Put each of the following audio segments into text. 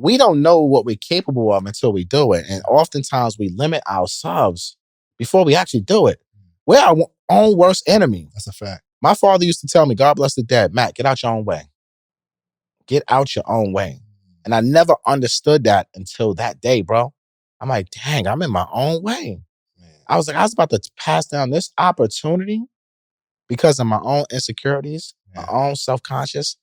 we don't know what we're capable of until we do it. And oftentimes we limit ourselves before we actually do it. We're our own worst enemy. That's a fact. My father used to tell me, God bless the dead, Matt, get out your own way. Get out your own way. And I never understood that until that day, bro. I'm like, dang, I'm in my own way. Man. I was about to pass down this opportunity because of my own insecurities, my own self-conscious.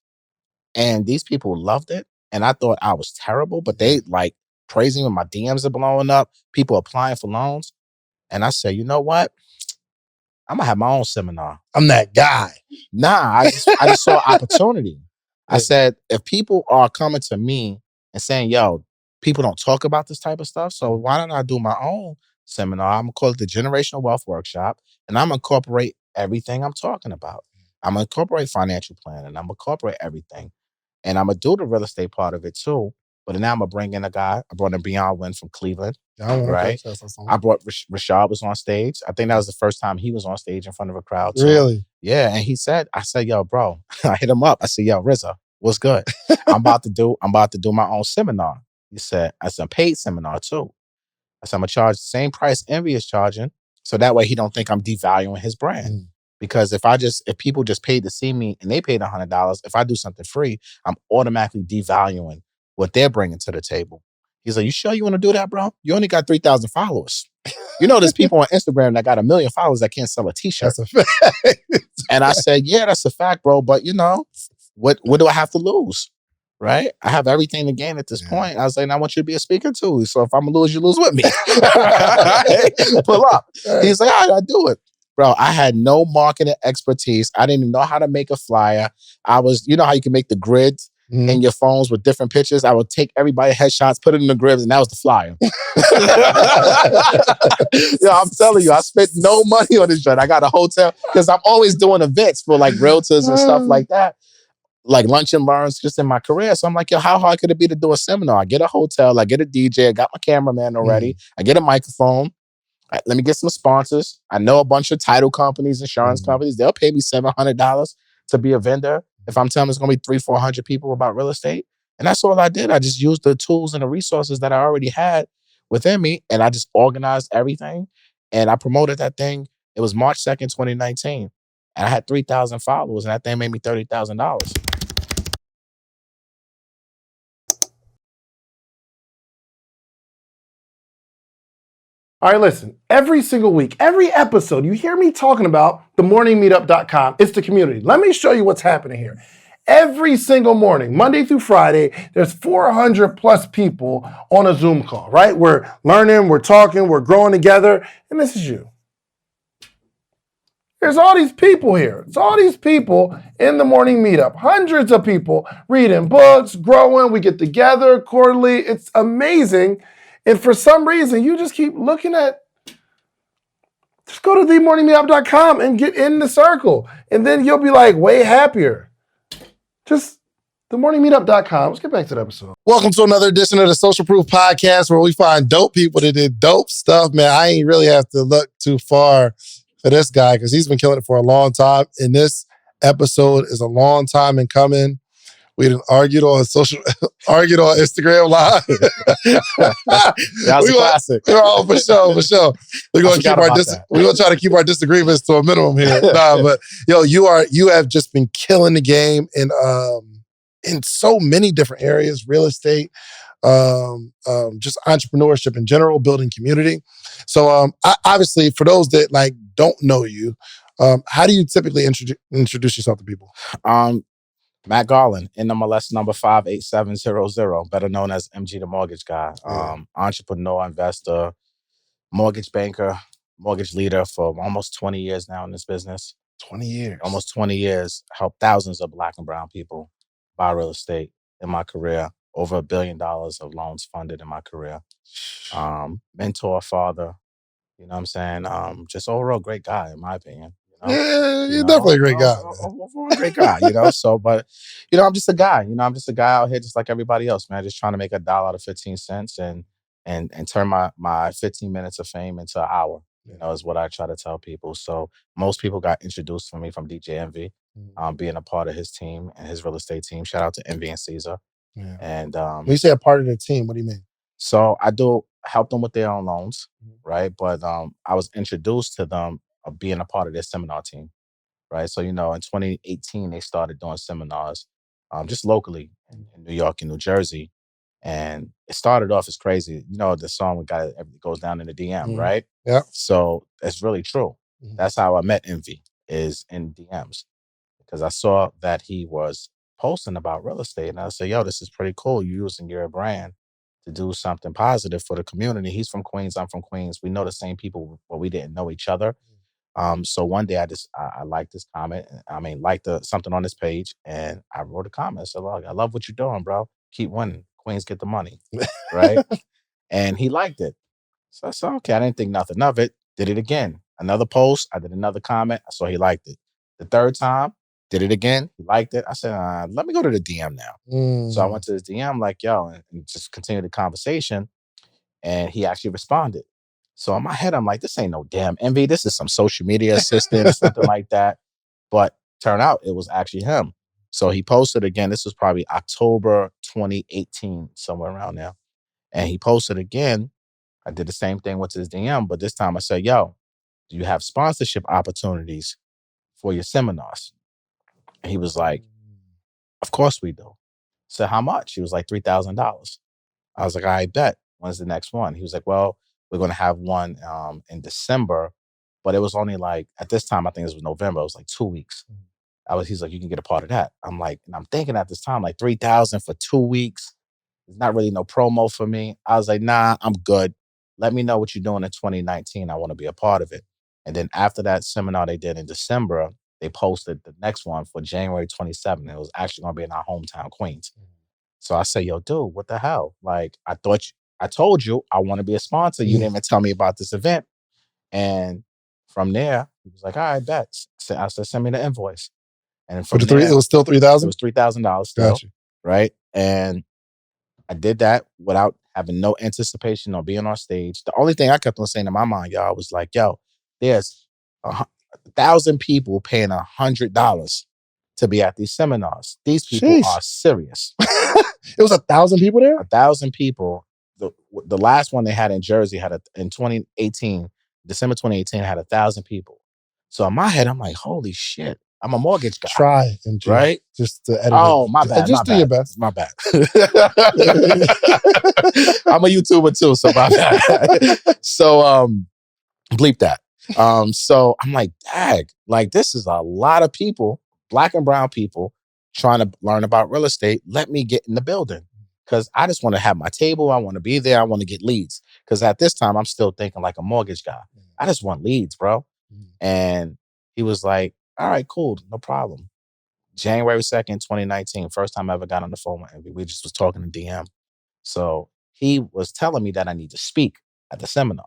And these people loved it. And I thought I was terrible, but they like praising when my DMs are blowing up, people applying for loans. And I said, you know what? I'm gonna have my own seminar. I'm that guy. Nah, I just saw opportunity. I said, if people are coming to me and saying, yo, people don't talk about this type of stuff, so why don't I do my own seminar? I'm gonna call it the Generational Wealth Workshop, and I'm gonna incorporate everything I'm talking about. I'm gonna incorporate financial planning, I'm gonna incorporate everything. And I'm gonna do the real estate part of it too. But now I'm gonna bring in a guy. I brought in Beyond Win from Cleveland. Right. I brought Rashad was on stage. I think that was the first time he was on stage in front of a crowd too. Really? Yeah. And I said, yo, bro, I hit him up. I said, yo, Rizza, what's good? I'm about to do my own seminar. He said, I said, paid seminar too. I said, I'm gonna charge the same price Envy is charging. So that way he don't think I'm devaluing his brand. Because if people just paid to see me and they paid $100, if I do something free, I'm automatically devaluing what they're bringing to the table. He's like, you sure you want to do that, bro? You only got 3,000 followers. You know, there's people on Instagram that got 1 million followers that can't sell a t-shirt. That's a fact. And I said, yeah, that's a fact, bro. But you know, what do I have to lose? Right? I have everything to gain at this point. I was like, I want you to be a speaker too. So if I'm gonna lose, you lose with me. Pull up. He's like, all right, I'll do it. Bro, I had no marketing expertise. I didn't even know how to make a flyer. You know how you can make the grids in your phones with different pictures? I would take everybody's headshots, put it in the grids, and that was the flyer. Yo, I'm telling you, I spent no money on this joint. I got a hotel because I'm always doing events for like realtors and stuff like that. Like lunch and learns just in my career. So I'm like, yo, how hard could it be to do a seminar? I get a hotel, I get a DJ, I got my cameraman already, I get a microphone. Let me get some sponsors. I know a bunch of title companies, insurance companies. They'll pay me $700 to be a vendor if I'm telling them it's going to be 300-400 people about real estate. And that's all I did. I just used the tools and the resources that I already had within me, and I just organized everything, and I promoted that thing. It was March 2nd, 2019, and I had 3,000 followers, and that thing made me $30,000. All right, listen, every single week, every episode, you hear me talking about themorningmeetup.com. It's the community. Let me show you what's happening here. Every single morning, Monday through Friday, there's 400 plus people on a Zoom call, right? We're learning, we're talking, we're growing together, and this is you. There's all these people here. It's all these people in the morning meetup. Hundreds of people reading books, growing. We get together quarterly. It's amazing. And for some reason, you just keep looking at, just go to themorningmeetup.com and get in the circle. And then you'll be like way happier. Just themorningmeetup.com. Let's get back to the episode. Welcome to another edition of the Social Proof Podcast, where we find dope people that did dope stuff. Man, I ain't really have to look too far for this guy because he's been killing it for a long time. And this episode is a long time in coming. We done argued on Instagram Live. That was a classic. Oh, for sure. We're gonna try to keep our disagreements to a minimum here. But yo, you have just been killing the game in so many different areas, real estate, just entrepreneurship in general, building community. So obviously, for those that like don't know you, how do you typically introduce yourself to people? Matt Garland, NMLS number 58700, better known as MG the Mortgage Guy. Entrepreneur, investor, mortgage banker, mortgage leader for almost 20 years now in this business. 20 years. Almost 20 years. Helped thousands of Black and brown people buy real estate in my career. Over $1 billion of loans funded in my career. Mentor, father, you know what I'm saying? Just overall great guy, in my opinion. Yeah, you're definitely a great guy. A great guy, you know. So, but I'm just a guy. I'm just a guy out here, just like everybody else, man. Just trying to make $1 out of 15 cents and turn my 15 minutes of fame into an hour. Is what I try to tell people. So most people got introduced to me from DJ Envy, being a part of his team and his real estate team. Shout out to Envy and Caesar. Yeah. And When you say a part of the team, what do you mean? so I do help them with their own loans, right? But I was introduced to them of being a part of their seminar team, right? So, in 2018, they started doing seminars just locally in New York and New Jersey. And it started off as crazy. The song we got it goes down in the DM, right? Yeah. So it's really true. That's how I met Envy, is in DMs. Because I saw that he was posting about real estate. And I said, yo, this is pretty cool. You're using your brand to do something positive for the community. He's from Queens. I'm from Queens. We know the same people, but we didn't know each other. So one day I liked this comment. I mean, liked something on this page, and I wrote a comment. So look, I love what you're doing, bro. Keep winning. Queens get the money, right? And he liked it. So I said, okay, I didn't think nothing of it. Did it again. Another post. I did another comment. I saw he liked it. The third time, did it again. He liked it. I said, let me go to the DM now. So I went to his DM like, yo, and just continued the conversation. And he actually responded. So in my head, I'm like, this ain't no damn Envy. This is some social media assistant or something like that. But turn out it was actually him. So he posted again. This was probably October 2018, somewhere around there. And he posted again. I did the same thing with his DM, but this time I said, yo, do you have sponsorship opportunities for your seminars? And he was like, of course we do. So how much? He was like $3,000. I was like, I bet. When's the next one? He was like, well, we're going to have one in December, but it was only like, at this time, I think it was November. It was like 2 weeks. He's like, you can get a part of that. I'm like, and I'm thinking at this time, like 3,000 for 2 weeks. There's not really no promo for me. I was like, nah, I'm good. Let me know what you're doing in 2019. I want to be a part of it. And then after that seminar they did in December, they posted the next one for January 27th. It was actually going to be in our hometown, Queens. So I say, yo, dude, what the hell? Like, I told you I want to be a sponsor. You didn't even tell me about this event. And from there, he was like, all right, bet. So I said, send me the invoice. And from there, it was still $3,000? It was $3,000 still. Gotcha. Right? And I did that without having no anticipation on being on stage. The only thing I kept on saying in my mind, y'all, was like, yo, there's 1,000 people paying $100 to be at these seminars. These people are serious. It was 1,000 people there? 1,000 people. The last one they had in Jersey in 2018, December 2018, had 1,000 people. So in my head, I'm like, holy shit. I'm a mortgage guy. Try, MG. Right? Just to edit Oh, it. my bad. Just do your best. My bad. I'm a YouTuber too, so my bad. So bleep that. So I'm like, dag, like this is a lot of people, Black and brown people, trying to learn about real estate. Let me get in the building. Because I just want to have my table. I want to be there. I want to get leads. Because at this time, I'm still thinking like a mortgage guy. I just want leads, bro. And he was like, all right, cool. No problem. January 2nd, 2019, first time I ever got on the phone with him. We just was talking to DM. So he was telling me that I need to speak at the seminar.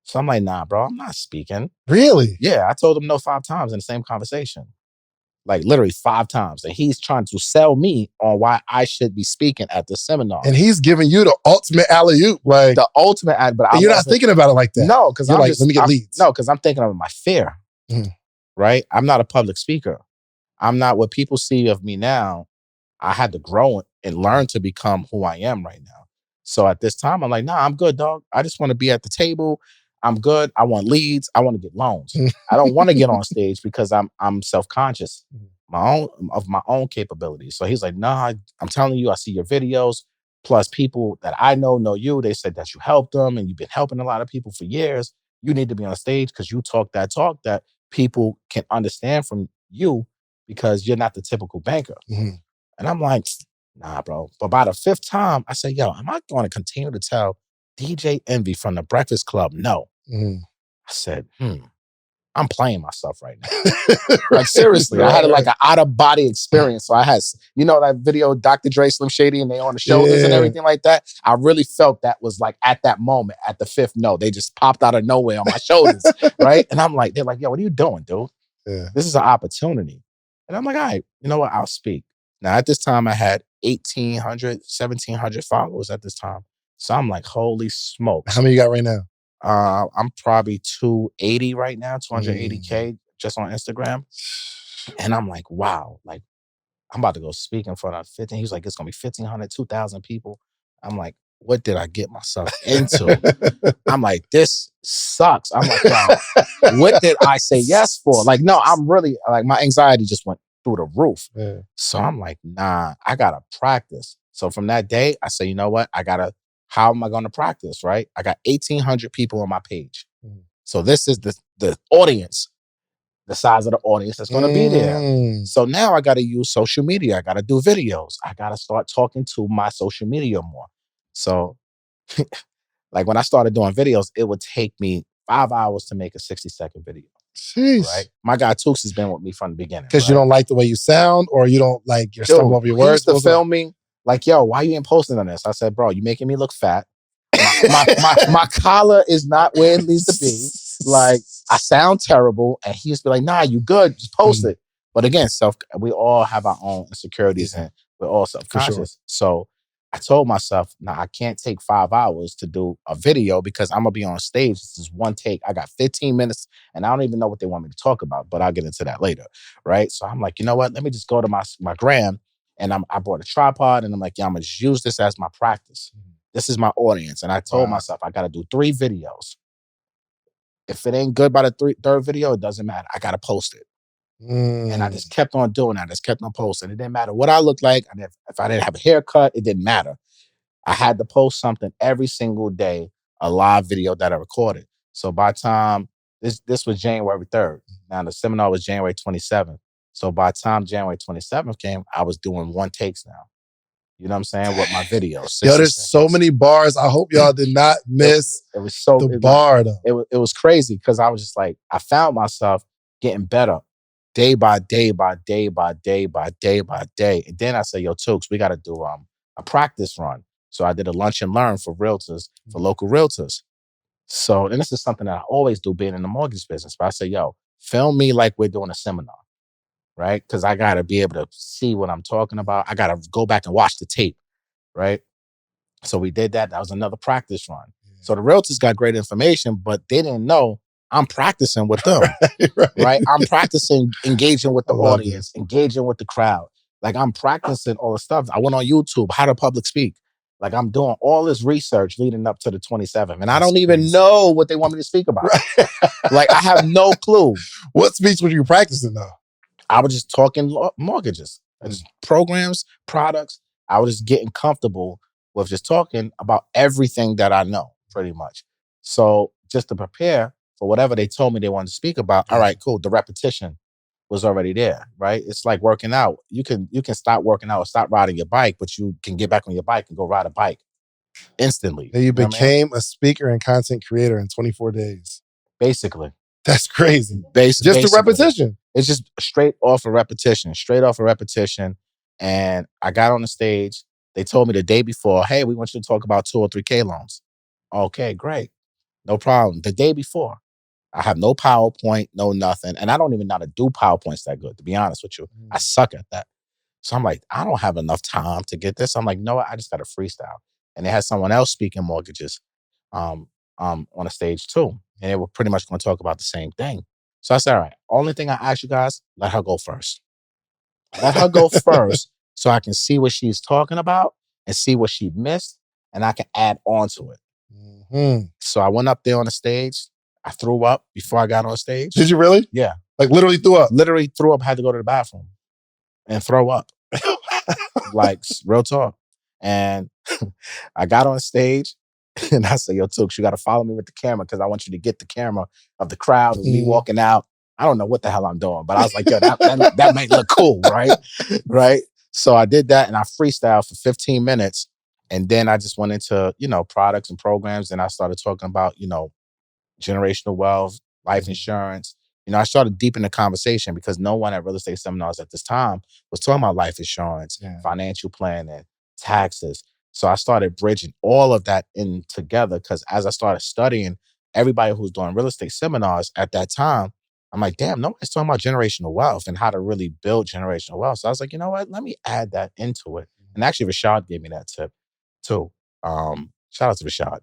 So I'm like, nah, bro, I'm not speaking. Really? Yeah, I told him no 5 times in the same conversation. Like literally 5 times. And he's trying to sell me on why I should be speaking at the seminar. And he's giving you the ultimate alley-oop. Like the ultimate, but you're not thinking about it like that. No, because I'm like, just, let me get leads. No, because I'm thinking of my fear. Right? I'm not a public speaker. I'm not what people see of me now. I had to grow and learn to become who I am right now. So at this time, I'm like, nah, I'm good, dog. I just want to be at the table. I'm good. I want leads. I want to get loans. I don't want to get on stage because I'm self-conscious of my own capabilities. So he's like, nah, I'm telling you, I see your videos. Plus people that I know you. They said that you helped them and you've been helping a lot of people for years. You need to be on stage because you talk that people can understand from you because you're not the typical banker. And I'm like, nah, bro. But by the 5th time, I said, yo, am I going to continue to tell DJ Envy from the Breakfast Club no? I said, I'm playing myself right now. Like, seriously, I had like an out-of-body experience. So I had, that video, Dr. Dre, Slim Shady, and they on the shoulders and everything like that. I really felt that was like at that moment, at the 5th no, they just popped out of nowhere on my shoulders, right? And I'm like, they're like, yo, what are you doing, dude? Yeah. This is an opportunity. And I'm like, all right, you know what? I'll speak. Now, at this time, I had 1,800, 1,700 followers at this time. So I'm like, holy smokes. How many you got right now? I'm probably 280 right now, 280K just on Instagram. And I'm like, wow, like I'm about to go speak in front of 15. He was like, it's going to be 1,500, 2,000 people. I'm like, what did I get myself into? I'm like, this sucks. I'm like, yo, what did I say yes for? Like, no, I'm really, like, my anxiety just went through the roof. Yeah. So I'm like, nah, I got to practice. So from that day, I say, you know what? How am I going to practice, right? I got 1,800 people on my page. So this is the audience, the size of the audience that's going to be there. So now I got to use social media. I got to do videos. I got to start talking to my social media more. So like when I started doing videos, it would take me 5 hours to make a 60-second video. Jeez. Right? My guy Tooks has been with me from the beginning. Because you don't like the way you sound, or you don't like you're stumbling over your He words? used to film me like, yo, why you ain't posting on this? I said, bro, you making me look fat. My collar is not where it needs to be. Like, I sound terrible. And he used to be like, nah, you good. Just post it. But again, we all have our own insecurities and we're all self-conscious. Sure. So I told myself, nah, I can't take 5 hours to do a video because I'm going to be on stage. This is one take. I got 15 minutes and I don't even know what they want me to talk about, but I'll get into that later. Right. So I'm like, you know what? Let me just go to my gram. And I bought a tripod and I'm like, yeah, I'm going to just use this as my practice. This is my audience. And I told myself, I got to do 3 videos. If it ain't good by the third video, it doesn't matter. I got to post it. And I just kept on doing that. I just kept on posting. It didn't matter what I looked like. And if I didn't have a haircut, it didn't matter. I had to post something every single day, a live video that I recorded. So by the time, this was January 3rd. Now the seminar was January 27th. So by the time January 27th came, I was doing 1 takes now. You know what I'm saying? With my videos. Yo, there's so many bars. I hope y'all did not miss the bar though. It was crazy because I was just like, I found myself getting better day by day by day by day by day by day. And then I said, yo, Tooks, we got to do a practice run. So I did a lunch and learn for realtors, for local realtors. So, and this is something that I always do being in the mortgage business. But I said, yo, film me like we're doing a seminar. Right? Because I got to be able to see what I'm talking about. I got to go back and watch the tape. Right? So we did that. That was another practice run. So the realtors got great information, but they didn't know I'm practicing with them. Right? I'm practicing engaging with the audience, engaging with the crowd. Like I'm practicing all the stuff. I went on YouTube, how to public speak. Like I'm doing all this research leading up to the 27th. And I don't even know what they want me to speak about. Like I have no clue. What speech were you practicing though? I was just talking mortgages, programs, products. I was just getting comfortable with just talking about everything that I know, pretty much. So just to prepare for whatever they told me they wanted to speak about, all right, cool. The repetition was already there, right? It's like working out. You can stop working out or stop riding your bike, but you can get back on your bike and go ride a bike instantly. And you became a speaker and content creator in 24 days. Basically. That's crazy. Just a repetition. It's just straight off a repetition. And I got on the stage. They told me the day before, hey, we want you to talk about 203K loans. Okay, great. No problem. The day before, I have no PowerPoint, no nothing. And I don't even know how to do PowerPoints that good, to be honest with you. I suck at that. So I'm like, I don't have enough time to get this. I'm like, no, I just got to freestyle. And they had someone else speaking mortgages on a stage too. And they were pretty much going to talk about the same thing. So I said, all right, only thing I ask you guys, let her go first. Let her go first so I can see what she's talking about and see what she missed and I can add on to it. So I went up there on the stage. I threw up before I got on stage. Did you really? Yeah. Like literally threw up? Literally threw up, had to go to the bathroom and throw up. Like real talk. And I got on stage and I said, yo, Tooks, you got to follow me with the camera because I want you to get the camera of the crowd of me walking out. I don't know what the hell I'm doing, but I was like, yo, that might look cool, right? Right? So I did that and I freestyled for 15 minutes. And then I just went into, products and programs. And I started talking about, generational wealth, life insurance. I started deep in the conversation because no one at real estate seminars at this time was talking about life insurance, financial planning, taxes. So I started bridging all of that in together because as I started studying everybody who's doing real estate seminars at that time, I'm like, damn, nobody's talking about generational wealth and how to really build generational wealth. So I was like, you know what? Let me add that into it. And actually, Rashad gave me that tip too. Shout out to Rashad.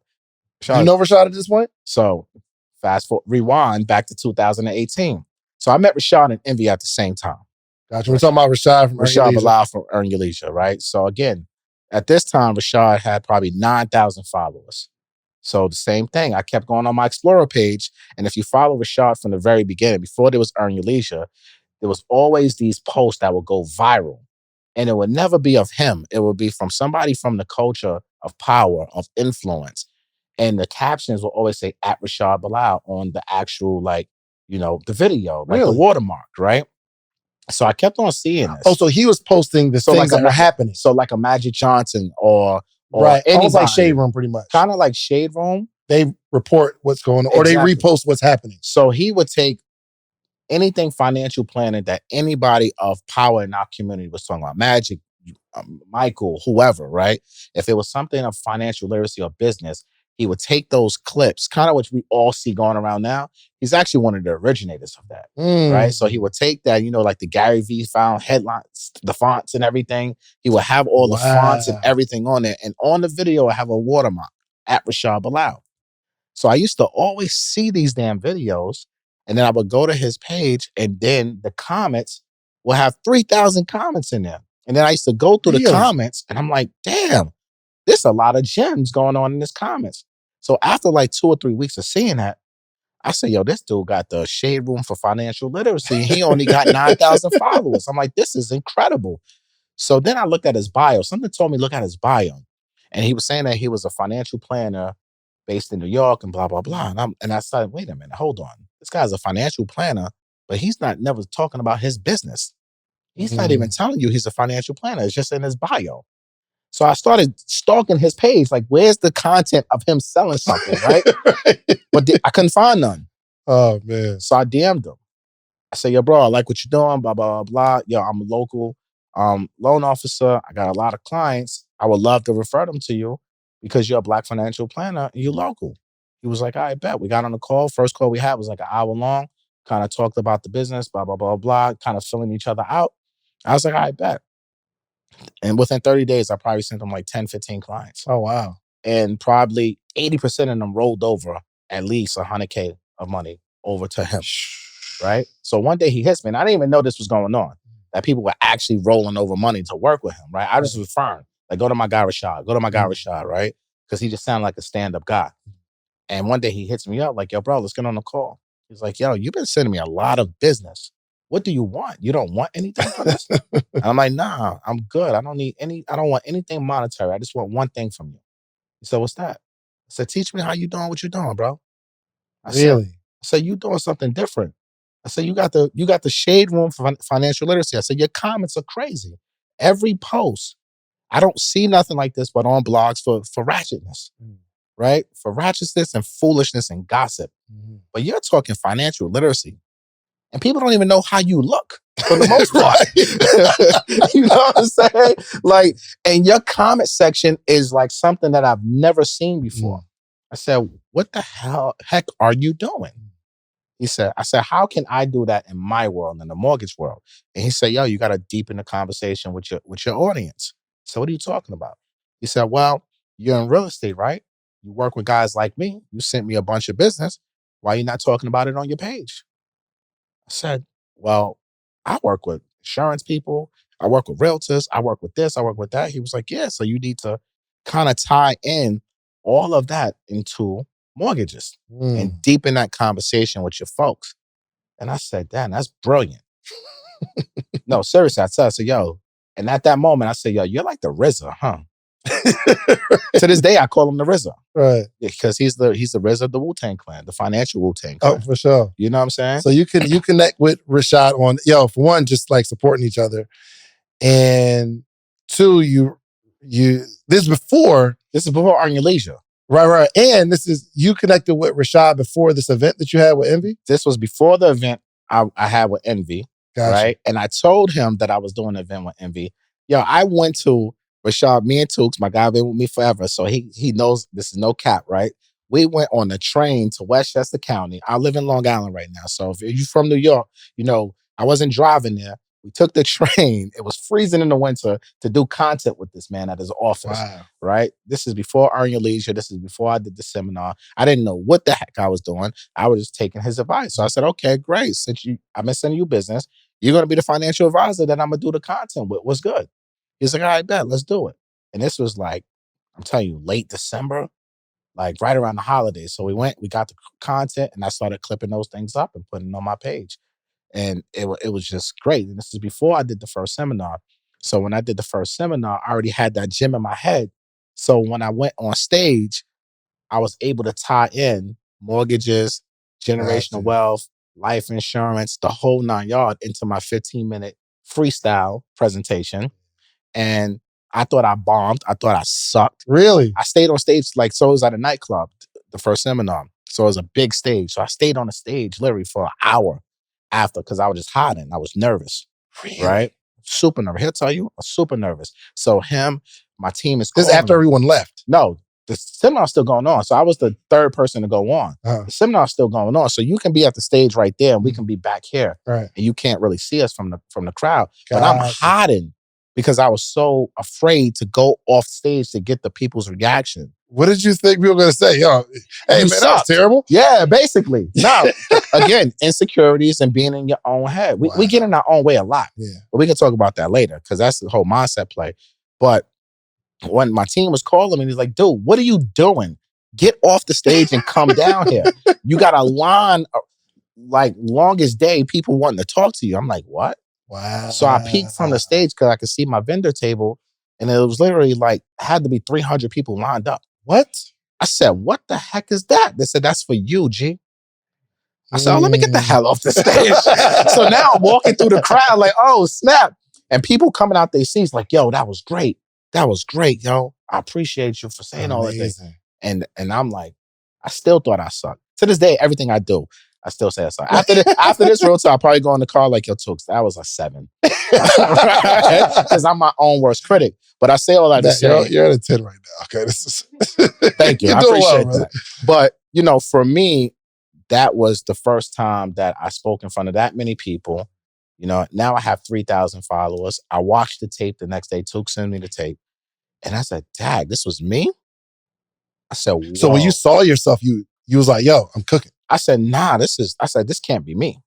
Do you know Rashad at this point? So rewind back to 2018. So I met Rashad and Envy at the same time. Gotcha. We're talking about Rashad from Rashad Bilal from Earn Your Leisure, right? So again, at this time, Rashad had probably 9,000 followers. So the same thing. I kept going on my Explorer page. And if you follow Rashad from the very beginning, before there was Earn Your Leisure, there was always these posts that would go viral. And it would never be of him. It would be from somebody from the culture of power, of influence. And the captions will always say at Rashad Bilal on the actual, like, the video, like the watermark, right? So I kept on seeing this. Oh, so he was posting the things that were happening. So like a Magic Johnson or right, almost like Shade Room, pretty much. Kind of like Shade Room. They report what's going on, or they repost what's happening. So he would take anything financial planning that anybody of power in our community was talking about, Magic, Michael, whoever, right? If it was something of financial literacy or business, he would take those clips, kind of which we all see going around now. He's actually one of the originators of that, right? So he would take that, like the Gary V found headlines, the fonts and everything. He would have all the fonts and everything on there. And on the video, I have a watermark at Rashad Bilal. So I used to always see these damn videos, and then I would go to his page, and then the comments will have 3,000 comments in there. And then I used to go through the comments, and I'm like, damn, there's a lot of gems going on in his comments. So after like 2 or 3 weeks of seeing that, I said, yo, this dude got the Shade Room for financial literacy. He only got 9,000 followers. I'm like, this is incredible. So then I looked at his bio. Something told me look at his bio. And he was saying that he was a financial planner based in New York and blah, blah, blah. And I said, wait a minute, hold on. This guy's a financial planner, but he's never talking about his business. He's not even telling you he's a financial planner. It's just in his bio. So I started stalking his page, like, where's the content of him selling something, right? But I couldn't find none. Oh, man. So I DM'd him. I said, yo, bro, I like what you're doing, blah, blah, blah, blah. Yo, I'm a local loan officer. I got a lot of clients. I would love to refer them to you because you're a Black financial planner and you're local. He was like, I bet. We got on the call. First call we had was like an hour long. Kind of talked about the business, blah, blah, blah, blah, kind of filling each other out. I was like, I bet. And within 30 days, I probably sent them like 10, 15 clients. Oh, wow. And probably 80% of them rolled over at least $100K of money over to him, right? So one day he hits me, and I didn't even know this was going on, that people were actually rolling over money to work with him, right? I just was firm. Like, go to my guy Rashad, Rashad, right? Because he just sounded like a stand-up guy. And one day he hits me up like, yo, bro, let's get on the call. He's like, yo, you've been sending me a lot of business. What do you want? You don't want anything from this? And I'm like, nah, I'm good. I don't want anything monetary. I just want one thing from you. He said, what's that? I said, teach me how you doing what you're doing, bro. I said, you doing something different. I said, you got the Shade Room for financial literacy. I said, your comments are crazy. Every post, I don't see nothing like this but on blogs for ratchetness, right? For ratchetness and foolishness and gossip. But you're talking financial literacy. And people don't even know how you look for the most part. You know what I'm saying? Like, and your comment section is like something that I've never seen before. I said, what the heck are you doing? I said, how can I do that in my world, in the mortgage world? And he said, yo, you got to deepen the conversation with your audience. So what are you talking about? He said, well, you're in real estate, right? You work with guys like me. You sent me a bunch of business. Why are you not talking about it on your page? I said, well, I work with insurance people. I work with realtors. I work with this. I work with that. He was like, yeah, so you need to kind of tie in all of that into mortgages and deepen that conversation with your folks. And I said, damn, that's brilliant. No, seriously, I said, yo, and at that moment, I said, yo, you're like the RZA, huh? To this day, I call him the RZA. Right. Because he's the RZA of the Wu-Tang Clan, the financial Wu-Tang Clan. Oh, for sure. You know what I'm saying? So you connect with Rashad on, for one, just like supporting each other. And two, this is before Earn Your Leisure. Right. And you connected with Rashad before this event that you had with Envy? This was before the event I had with Envy. Gotcha. Right? And I told him that I was doing an event with Envy. Yo, I went to Rashad, me and Tukes, my guy been with me forever, so he knows this is no cap, right? We went on the train to Westchester County. I live in Long Island right now, so if you're from New York, I wasn't driving there. We took the train. It was freezing in the winter to do content with this man at his office, right? This is before Earn Your Leisure. This is before I did the seminar. I didn't know what the heck I was doing. I was just taking his advice. So I said, okay, great. Since I've been sending you business, You're going to be the financial advisor that I'm going to do the content with. What's good? He's like, all right, bet, let's do it. And this was like, I'm telling you, late December, like right around the holidays. So we got the content, and I started clipping those things up and putting it on my page. And it was just great. And this is before I did the first seminar. So when I did the first seminar, I already had that gym in my head. So when I went on stage, I was able to tie in mortgages, generational wealth, life insurance, the whole 9 yards into my 15-minute freestyle presentation. And I thought I bombed. I thought I sucked. Really? I stayed on stage, like, so it was at a nightclub, the first seminar. So it was a big stage. So I stayed on the stage literally for an hour after, because I was just hiding. I was nervous. Really? Right? Super nervous. He'll tell you, I'm super nervous. So my team is This is after everyone left? No, the seminar's still going on. So I was the third person to go on. The seminar's still going on. So you can be at the stage right there, and we can be back here. Right. And you can't really see us from the crowd. But I'm hiding because I was so afraid to go off stage to get the people's reaction. What did you think people were going to say? Yo, hey, man, that was terrible. Yeah, basically. Now, again, insecurities and being in your own head. We get in our own way a lot. Yeah. But we can talk about that later, because that's the whole mindset play. But when my team was calling me, he's like, dude, what are you doing? Get off the stage and come down here. You got a line, like, longest day, people wanting to talk to you. I'm like, what? Wow. So I peeked from the stage because I could see my vendor table, and it was literally like, had to be 300 people lined up. What? I said, what the heck is that? They said, that's for you, G. I said, oh, let me get the hell off the stage. So now I'm walking through the crowd like, oh, snap. And people coming out their seats like, yo, that was great. That was great, yo. I appreciate you for saying all that things. And I'm like, I still thought I sucked. To this day, everything I do, I still say I suck. After this real talk, I'll probably go in the car like, yo, Tooks, that was a 7. Because I'm my own worst critic. But I say all that to say, you're at a 10 right now. Okay, this is thank you. I appreciate that. But, for me, that was the first time that I spoke in front of that many people. Now I have 3,000 followers. I watched the tape the next day. Tooks sent me the tape. And I said, dag, this was me? I said, whoa. So when you saw yourself, you was like, yo, I'm cooking. I said, nah, this can't be me.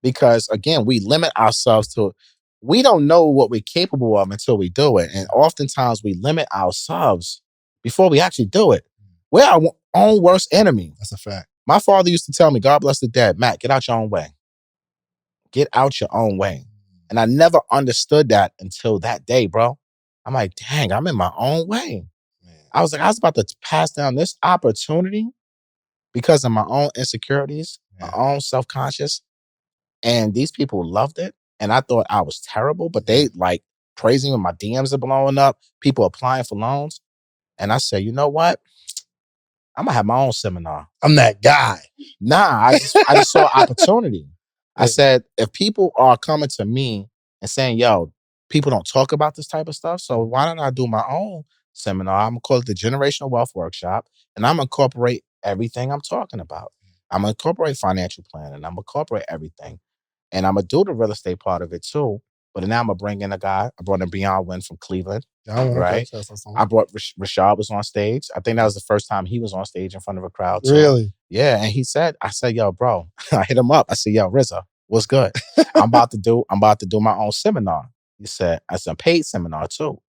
Because again, we limit ourselves to, we don't know what we're capable of until we do it. And oftentimes we limit ourselves before we actually do it. We're our own worst enemy. That's a fact. My father used to tell me, God bless the dead, Matt, get out your own way. Get out your own way. And I never understood that until that day, bro. I'm like, dang, I'm in my own way. Man. I was about to pass down this opportunity because of my own insecurities, my own self-conscious. And these people loved it. And I thought I was terrible, but they like praising when my DMs are blowing up, people applying for loans. And I said, you know what? I'm gonna have my own seminar. I'm that guy. Nah, I just saw opportunity. I said, if people are coming to me and saying, yo, people don't talk about this type of stuff, so why don't I do my own seminar? I'm gonna call it the Generational Wealth Workshop, and I'm gonna incorporate everything I'm talking about. I'm gonna incorporate financial planning. I'm gonna incorporate everything. And I'm gonna do the real estate part of it too. But now I'm gonna bring in a guy. I brought in Beyond Win from Cleveland. Right? I brought Rashad was on stage. I think that was the first time he was on stage in front of a crowd too. Really? Yeah. And I said, yo, bro, I hit him up. I said, yo, Rizza, what's good? I'm about to do my own seminar. He said, I said, a paid seminar too.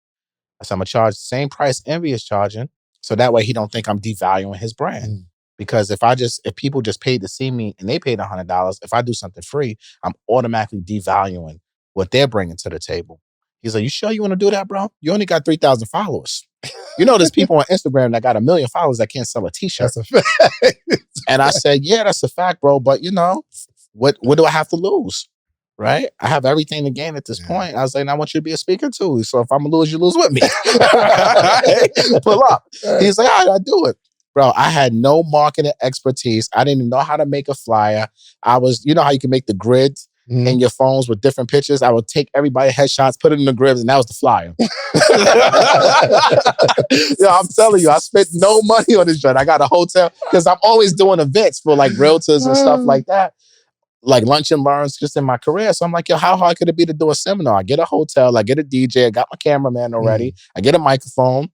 I said, I'm gonna charge the same price Envy is charging. So that way he don't think I'm devaluing his brand. Because if people just paid to see me and they paid $100, if I do something free, I'm automatically devaluing what they're bringing to the table. He's like, you sure you want to do that, bro? You only got 3,000 followers. There's people on Instagram that got 1 million followers that can't sell a t-shirt. That's a fact. And I said, yeah, that's a fact, bro. But what do I have to lose? Right? I have everything to gain at this point. I was like, I want you to be a speaker too. So if I'm gonna lose, you lose with me. Pull up. He's like, all right, I'll do it. Bro, I had no marketing expertise. I didn't even know how to make a flyer. I was, how you can make the grids in your phones with different pictures? I would take everybody's headshots, put it in the grids, and that was the flyer. I'm telling you, I spent no money on this joint. I got a hotel because I'm always doing events for like realtors and stuff like that. Like lunch and learns just in my career. So I'm like, yo, how hard could it be to do a seminar? I get a hotel, I get a DJ, I got my cameraman already, I get a microphone.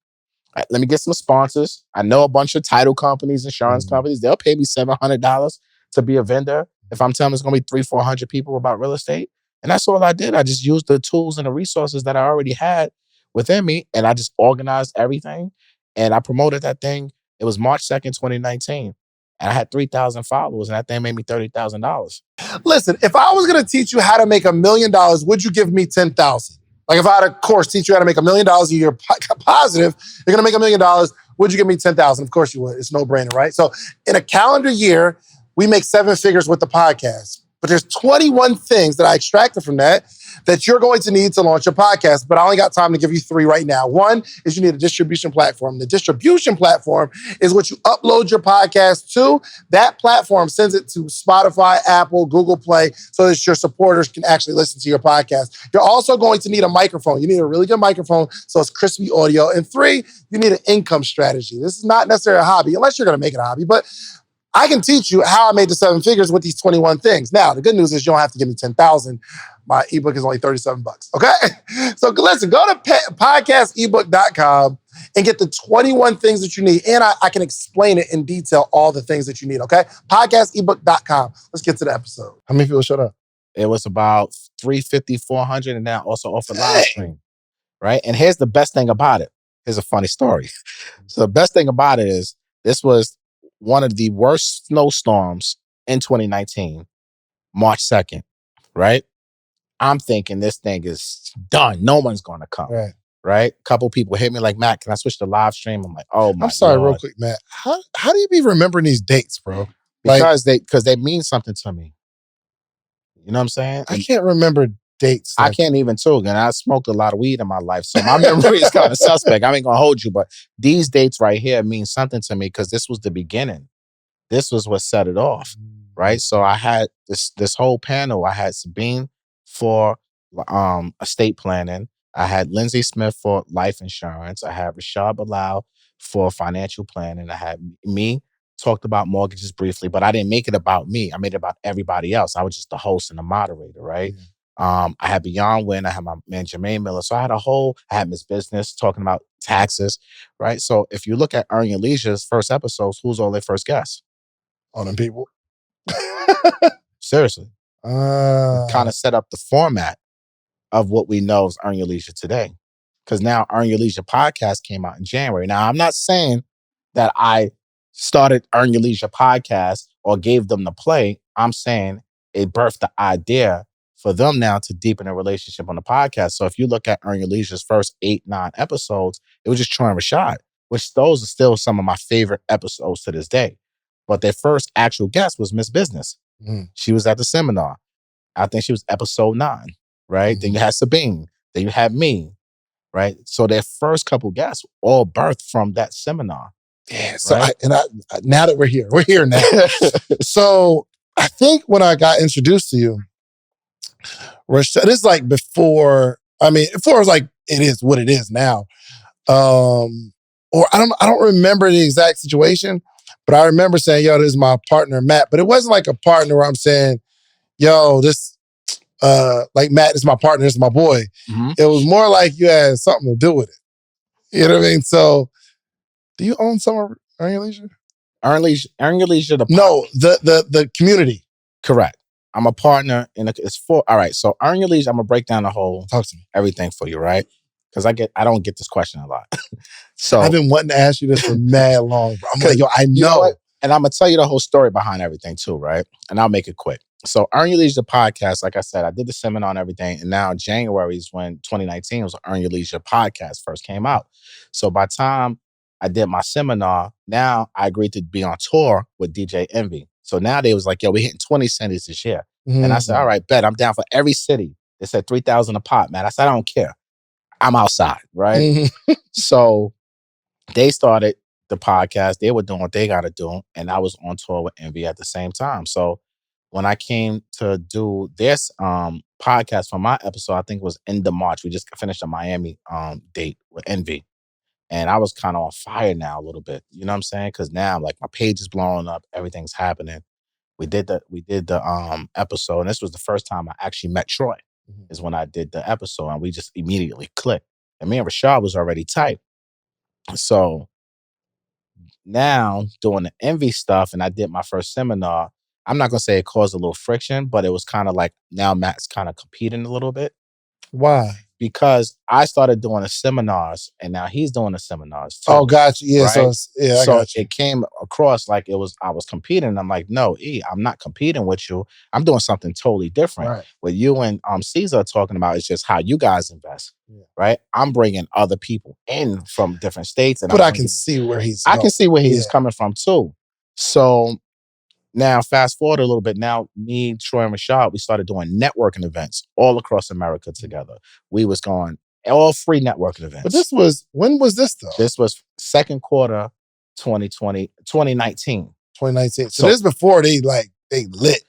Let me get some sponsors. I know a bunch of title companies, insurance companies. They'll pay me $700 to be a vendor. If I'm telling them it's going to be 300-400 people about real estate, And that's all I did. I just used the tools and the resources that I already had within me, and I just organized everything, and I promoted that thing. It was March 2nd, 2019. And I had 3,000 followers, and that thing made me $30,000. Listen, if I was going to teach you how to make $1 million, would you give me 10,000? Like if I had a course teach you how to make $1 million a year positive, you're going to make $1 million. Would you give me 10,000? Of course you would. It's no brainer, right? So in a calendar year, we make 7 figures with the podcast. But there's 21 things that I extracted from that you're going to need to launch a podcast. But I only got time to give you 3 right now. One is you need a distribution platform. The distribution platform is what you upload your podcast to. That platform sends it to Spotify, Apple, Google Play, so that your supporters can actually listen to your podcast. You're also going to need a microphone. You need a really good microphone so it's crispy audio. And 3, you need an income strategy. This is not necessarily a hobby, unless you're going to make it a hobby. But I can teach you how I made the 7 figures with these 21 things. Now, the good news is you don't have to give me 10,000. My ebook is only $37, okay? So listen, go to podcastebook.com and get the 21 things that you need. And I can explain it in detail, all the things that you need, okay? Podcastebook.com. Let's get to the episode. How many people showed up? It was about 350, 400, and now also offer live stream, right? And here's the best thing about it. Here's a funny story. So the best thing about it is this was one of the worst snowstorms in 2019, March 2nd, right? I'm thinking this thing is done. No one's going to come, right? A couple people hit me like, Matt, can I switch to live stream? I'm like, oh my God. I'm sorry, real quick, Matt. How do you be remembering these dates, bro? Because they mean something to me. You know what I'm saying? I can't remember dates. I can't even too. And I smoked a lot of weed in my life, so my memory is kind of suspect. I ain't gonna hold you, but these dates right here mean something to me because this was the beginning. This was what set it off, right? So I had this whole panel. I had Sabine for estate planning. I had Lindsay Smith for life insurance. I had Rashad Bilal for financial planning. I had me talked about mortgages briefly, but I didn't make it about me. I made it about everybody else. I was just the host and the moderator, right? I had Beyond Win. I had my man Jermaine Miller. So I had Miss Business talking about taxes, right? So if you look at Earn Your Leisure's first episodes, who's all their first guests? All them people. Seriously. Kind of set up the format of what we know as Earn Your Leisure today. Because now Earn Your Leisure podcast came out in January. Now, I'm not saying that I started Earn Your Leisure podcast or gave them the play. I'm saying it birthed the idea for them now to deepen a relationship on the podcast. So if you look at Earn Your Leisure's first 8, 9 episodes, it was just Troy and Rashad, which those are still some of my favorite episodes to this day. But their first actual guest was Miss Business. She was at the seminar. I think she was episode 9, right? Then you had Sabine. Then you had me, right? So their first couple guests all birthed from that seminar. Yeah. So right? Now that we're here now. So I think when I got introduced to you, Rashad, this is like before it was like it is what it is now. Or I don't remember the exact situation, but I remember saying, yo, this is my partner, Matt. But it wasn't like a partner where I'm saying, yo, this, like Matt is my partner, this is my boy. It was more like you had something to do with it. You know what I mean? So, do you own some of Earn Your Leisure? Earn Your Leisure, No, the community. Correct. I'm a partner it's for, all right, so Earn Your Leisure, I'm gonna break down the whole, talk to me, everything for you, right? Because I don't get this question a lot. So I've been wanting to ask you this for mad long, bro. I'm like, yo, I know. You know and I'm gonna tell you the whole story behind everything too, right? And I'll make it quick. So Earn Your Leisure podcast, like I said, I did the seminar and everything, and now January is when 2019 was Earn Your Leisure podcast first came out. So by the time I did my seminar, now I agreed to be on tour with DJ Envy. So now they was like, yo, we're hitting 20 cities this year. And I said, all right, bet, I'm down for every city. They said 3,000 a pop, man. I said, I don't care. I'm outside, right? So they started the podcast. They were doing what they got to do. And I was on tour with Envy at the same time. So when I came to do this podcast for my episode, I think it was end of March. We just finished a Miami date with Envy. And I was kind of on fire now a little bit. You know what I'm saying? Because now like my page is blowing up. Everything's happening. We did the episode. And this was the first time I actually met Troy. Is when I did the episode. And we just immediately clicked. And me and Rashad was already tight. So now doing the Envy stuff, and I did my first seminar, I'm not gonna say it caused a little friction, but it was kind of like now Matt's kind of competing a little bit. Why? Because I started doing the seminars and now he's doing the seminars too. Oh, gotcha. Yeah, right? I got you. It came across like I was competing. And I'm like, no, I'm not competing with you. I'm doing something totally different. Right. What you and Caesar are talking about is just how you guys invest, Yeah. right? I'm bringing other people in from different states, and But I can see where he's going. I can see where he's coming from too. So now, fast forward a little bit. Now, me, Troy, and Rashad, we started doing networking events all across America together. We was going all free networking events. But when was this though? This was second quarter 2019. 2019. So this is before they lit.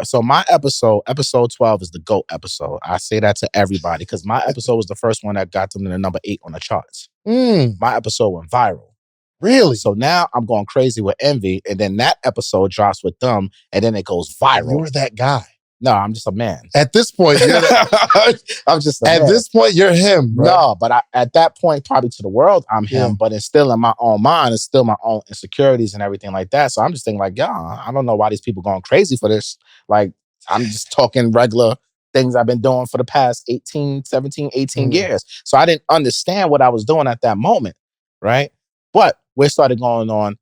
So my episode 12 is the GOAT episode. I say that to everybody because my episode was the first one that got them to the number 8 on the charts. My episode went viral. Really? So now I'm going crazy with Envy, and then that episode drops with them, and then it goes viral. You were that guy. No, I'm just a man. At this point, I'm just a man. At this point, you're him, bro. No, but at that point, probably to the world, I'm him, but it's still in my own mind. It's still my own insecurities and everything like that. So I'm just thinking like, yeah, I don't know why these people going crazy for this. Like, I'm just talking regular things I've been doing for the past 18 years. So I didn't understand what I was doing at that moment, right? But we started going on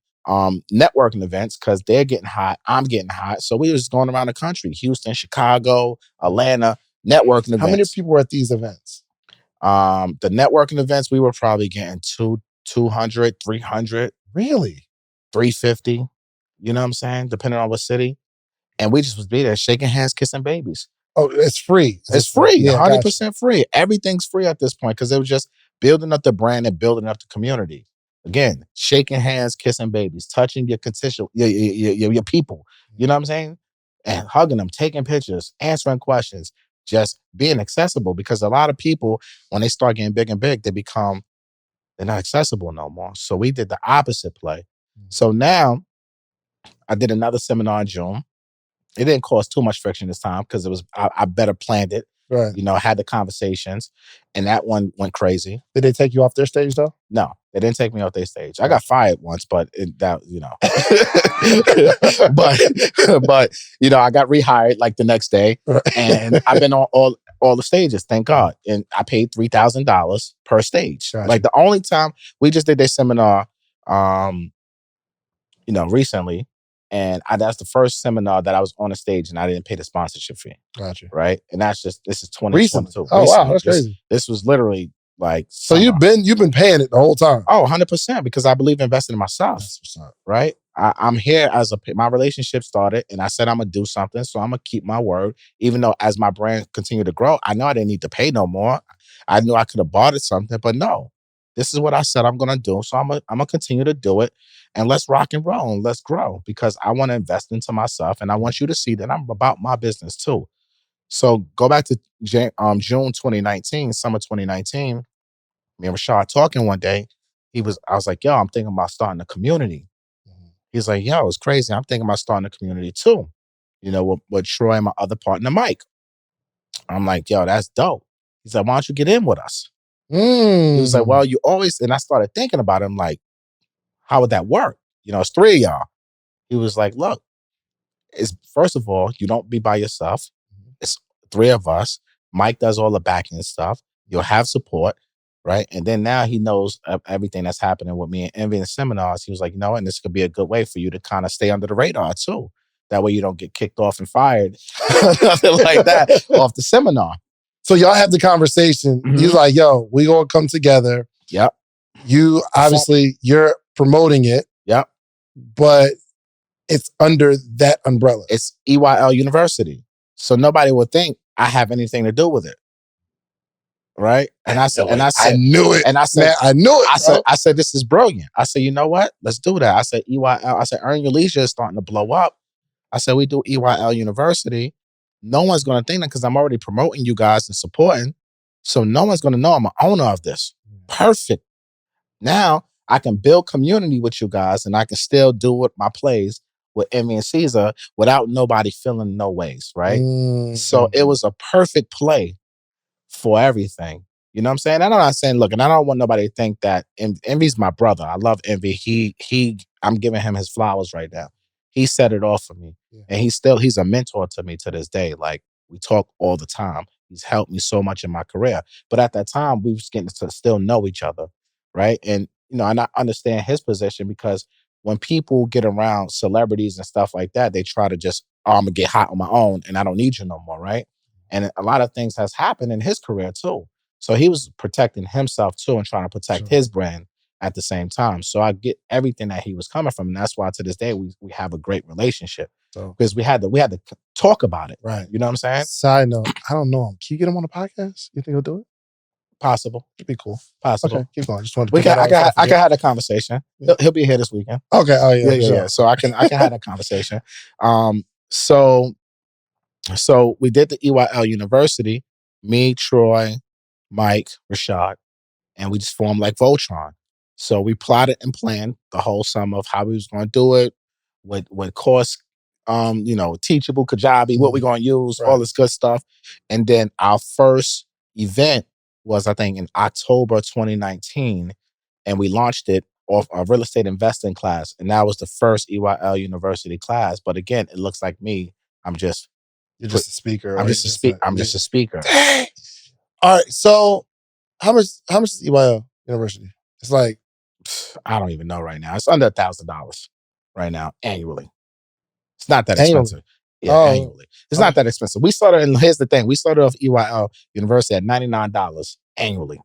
networking events because they're getting hot, I'm getting hot. So we was going around the country, Houston, Chicago, Atlanta, networking events. How many people were at these events? The networking events, we were probably getting 200, 300. Really? 350. You know what I'm saying? Depending on what city. And we just was be there shaking hands, kissing babies. Oh, it's free. It's free. 100% free. Everything's free at this point because it was just building up the brand and building up the community. Again, shaking hands, kissing babies, touching your your people. You know what I'm saying? And hugging them, taking pictures, answering questions, just being accessible. Because a lot of people, when they start getting big and big, they're not accessible no more. So we did the opposite play. So now I did another seminar in June. It didn't cause too much friction this time because it was I better planned it. Right. You know, had the conversations, and that one went crazy. Did they take you off their stage though? No, they didn't take me off their stage. I got fired once, but but you know, I got rehired like the next day, and I've been on all the stages, thank God. And I paid $3,000 per stage. Gotcha. Like the only time we just did this seminar, recently. And that's the first seminar that I was on a stage and I didn't pay the sponsorship fee. Gotcha. Right? And this is 2022. Recently. Oh, wow, that's crazy. This was literally like summer. So you've been paying it the whole time? Oh, 100%, because I believe in investing in myself. 100%. Right? I'm here my relationship started and I said I'm going to do something, so I'm going to keep my word. Even though as my brand continued to grow, I know I didn't need to pay no more. I knew I could have bought it something, but no. This is what I said I'm going to do. So I'm going to continue to do it. And let's rock and roll and let's grow because I want to invest into myself. And I want you to see that I'm about my business too. So go back to June 2019, summer 2019. Me and Rashad talking one day. I was like, yo, I'm thinking about starting a community. He's like, yo, it's crazy. I'm thinking about starting a community too. You know, with Troy and my other partner, Mike. I'm like, yo, that's dope. He's like, why don't you get in with us? He was like, well, you always, and I started thinking about him like, how would that work? You know, it's 3 of y'all. He was like, look, first of all, you don't be by yourself. It's 3 of us. Mike does all the backing stuff. You'll have support, right? And then now he knows everything that's happening with me and Envy in the seminars. He was like, you know what? And this could be a good way for you to kind of stay under the radar too. That way you don't get kicked off and fired, nothing like that, off the seminar. So y'all have the conversation. He's like, yo, we gonna come together. Yep. You, obviously, you're promoting it. Yep. But it's under that umbrella. It's EYL University. So nobody would think I have anything to do with it. Right? And I said, I knew it. And I said, man, I knew it. I said, this is brilliant. I said, you know what? Let's do that. I said, EYL, I said, Earn Your Leisure is starting to blow up. I said, we do EYL University. No one's going to think that because I'm already promoting you guys and supporting. So no one's going to know I'm an owner of this. Perfect. Now I can build community with you guys and I can still do what my plays with Emmy and Caesar without nobody feeling no ways, right? So it was a perfect play for everything. You know what I'm saying? And I'm not saying, look, and I don't want nobody to think that Envy's my brother. I love Envy. I'm giving him his flowers right now. He set it off for me. Yeah. And he's a mentor to me to this day. Like, we talk all the time. He's helped me so much in my career. But at that time, we was getting to still know each other, right? And, and I understand his position, because when people get around celebrities and stuff like that, they try to just, I'm gonna get hot on my own and I don't need you no more, right? And a lot of things has happened in his career too. So he was protecting himself too and trying to protect his brand at the same time. So I get everything that he was coming from. And that's why to this day we have a great relationship. Because we had to talk about it. Right. You know what I'm saying? Side note, I don't know him. Can you get him on a podcast? You think he'll do it? Possible. It'd be cool. Possible. Okay, keep going. Just wanted to I can have a conversation. He'll be here this weekend. Okay. Oh yeah. Yeah. So I can have that conversation. So we did the EYL University, me, Troy, Mike, Rashad, and we just formed like Voltron. So we plotted and planned the whole summer of how we was going to do it, what course, teachable, Kajabi, what we're going to use, all this good stuff. And then our first event was, I think, in October 2019, and we launched it off a real estate investing class. And that was the first EYL University class. But again, it looks like me. You're just a speaker. I'm just a speaker. Dang. All right. So how much is EYL University? It's like, I don't even know right now. It's under $1,000 right now annually. It's not that expensive. Yeah, annually. It's not that expensive. And here's the thing. We started off EYL University at $99 annually.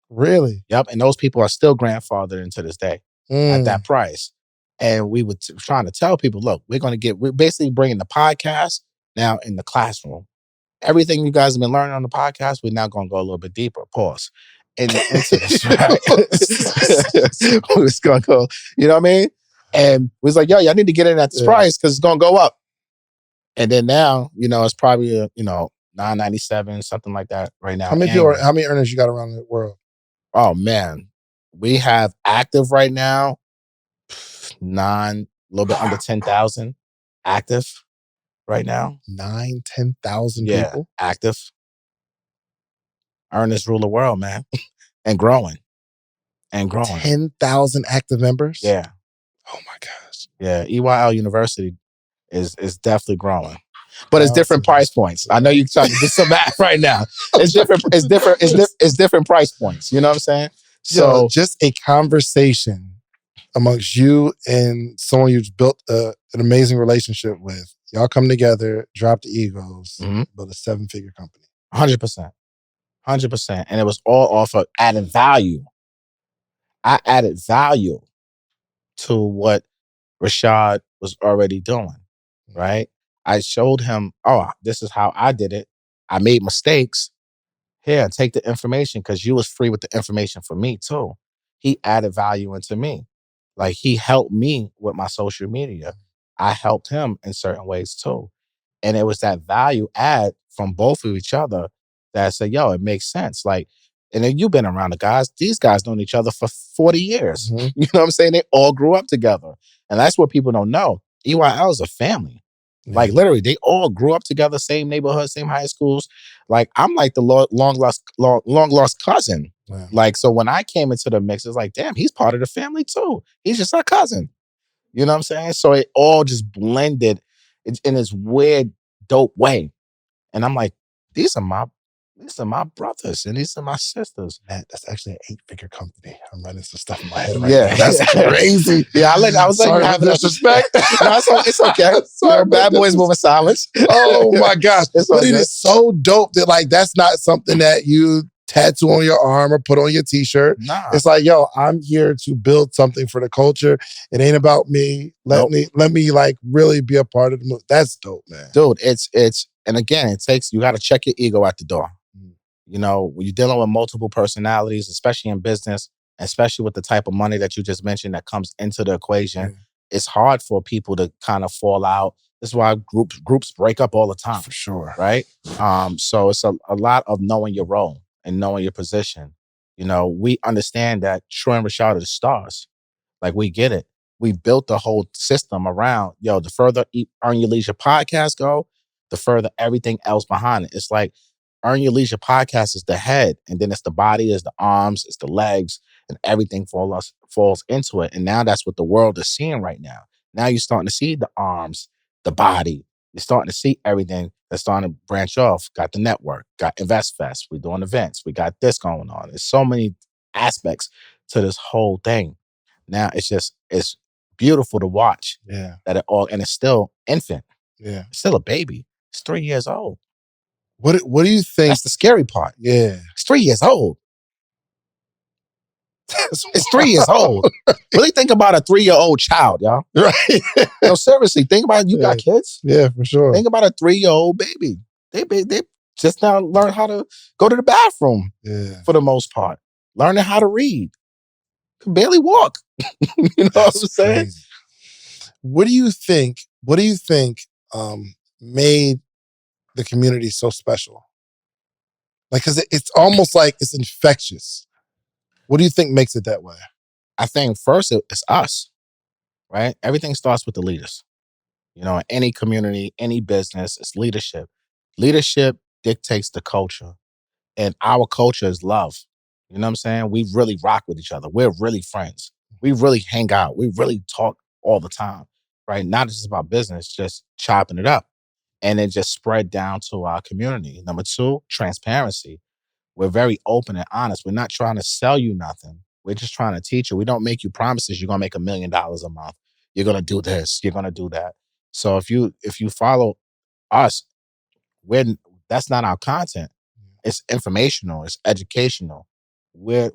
Really? Yep. And those people are still grandfathered into this day at that price. And we were trying to tell people, look, we're basically bringing the podcast now in the classroom. Everything you guys have been learning on the podcast, we're now going to go a little bit deeper. Pause. Into this, right? We're just going to go, you know what I mean? And we was like, yo, y'all need to get in at this price because it's going to go up. And then now, it's probably, $9.97, something like that right now. How many earners you got around the world? Oh, man. We have active right now, a little bit under 10,000 active right now. 10,000 people? Active. Earners rule the world, man. And growing. 10,000 active members? Yeah. Oh my gosh. Yeah. EYL University is definitely growing. But it's different price points. I know you're trying to do some math right now. It's different price points. You know what I'm saying? So just a conversation amongst you and someone you've built an amazing relationship with. Y'all come together, drop the egos, build a 7-figure company. 100%. 100%. And it was all off of added value. I added value to what Rashad was already doing, right? I showed him, this is how I did it. I made mistakes. Here, take the information, because you was free with the information for me too. He added value into me. Like, he helped me with my social media. I helped him in certain ways too. And it was that value add from both of each other that said, yo, it makes sense. Like, and then you've been around the guys. These guys known each other for 40 years. You know what I'm saying? They all grew up together. And that's what people don't know. EYL is a family. Like, literally, they all grew up together, same neighborhood, same high schools. Like, I'm like the long lost cousin. Wow. Like, so when I came into the mix, it's like, damn, he's part of the family too. He's just our cousin. You know what I'm saying? So it all just blended in this weird, dope way. And I'm like, these are my brothers and these are my sisters. Man, that's actually an 8-figure company. I'm running some stuff in my head right now. That's crazy. Yeah, I was like, having disrespect. No, it's okay. Sorry, bad boys moving silence. Oh my gosh. But it is so dope that, like, that's not something that you tattoo on your arm or put on your t-shirt. Nah. It's like, yo, I'm here to build something for the culture. It ain't about me. Let me like really be a part of the move. That's dope, man. Dude, it's and again, you got to check your ego at the door. You know, when you're dealing with multiple personalities, especially in business, especially with the type of money that you just mentioned that comes into the equation, it's hard for people to kind of fall out. This is why groups break up all the time. For sure. Right? So it's a lot of knowing your role and knowing your position. You know, we understand that Troy and Rashad are the stars. Like, we get it. We built the whole system around, the further Earn Your Leisure podcast go, the further everything else behind it. It's like, Earn Your Leisure podcast is the head, and then it's the body, it's the arms, it's the legs, and everything falls into it. And now that's what the world is seeing right now. Now you're starting to see the arms, the body. You're starting to see everything that's starting to branch off. Got the network, got Investfest. We're doing events. We got this going on. There's so many aspects to this whole thing. Now it's beautiful to watch that it all, and it's still infant. Yeah. It's still a baby. It's 3 years old. What do you think? That's the scary part. Yeah. It's 3 years old. It's 3 years old. Really think about a 3-year-old child, y'all. Right. No, seriously, think about it. You got kids? Yeah, for sure. Think about a 3-year-old baby. They just now learn how to go to the bathroom for the most part. Learning how to read. Can barely walk. You know what I'm saying? Crazy. What do you think made the community so special? Like, because it's almost like it's infectious. What do you think makes it that way? I think first it's us, right? Everything starts with the leaders. You know, in any community, any business, it's leadership. Leadership dictates the culture. And our culture is love. You know what I'm saying? We really rock with each other. We're really friends. We really hang out. We really talk all the time, right? Not just about business, just chopping it up. And it just spread down to our community. Number 2, transparency. We're very open and honest. We're not trying to sell you nothing. We're just trying to teach you. We don't make you promises you're going to make $1 million a month. You're going to do this. You're going to do that. So if you follow us, that's not our content. It's informational. It's educational. We're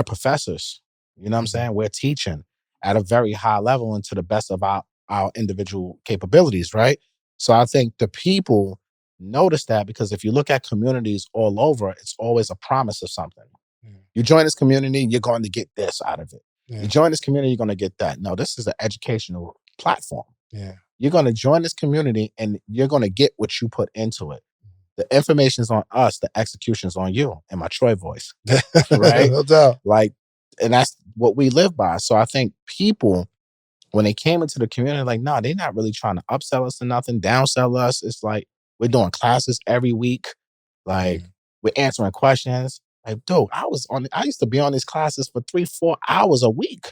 professors. You know what I'm saying? We're teaching at a very high level and to the best of our individual capabilities, right? So I think the people notice that, because if you look at communities all over, it's always a promise of something. You join this community, you're going to get this out of it. You join this community, you're going to get that. No, this is an educational platform. You're going to join this community and you're going to get what you put into it. The information's on us, the execution's on you, in my Troy voice. Right? No doubt. Like, and that's what we live by. So I think people, when they came into the community, like, no, they're not really trying to upsell us or nothing, downsell us. It's like, we're doing classes every week. Like, we're answering questions. Like, dude, I used to be on these classes for 3-4 hours a week.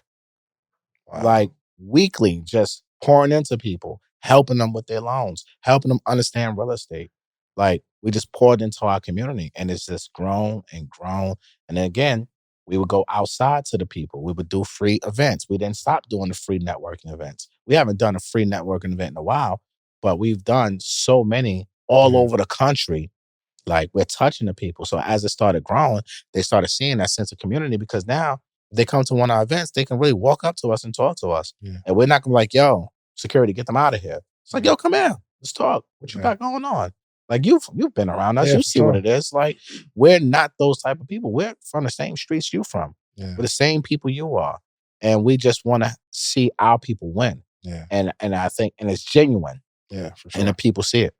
Wow. Like, weekly, just pouring into people, helping them with their loans, helping them understand real estate. Like, we just poured into our community, and it's just grown and grown. And then again, we would go outside to the people. We would do free events. We didn't stop doing the free networking events. We haven't done a free networking event in a while, but we've done so many all over the country. Like, we're touching the people. So as it started growing, they started seeing that sense of community, because now if they come to one of our events, they can really walk up to us and talk to us. And we're not going to be like, yo, security, get them out of here. It's like, yo, come here. Let's talk. What you got going on? Like, you've been around us. You see what it is. Like, we're not those type of people. We're from the same streets you from. We're the same people you are. And we just want to see our people win. And I think, and it's genuine. Yeah, for sure. And the people see it.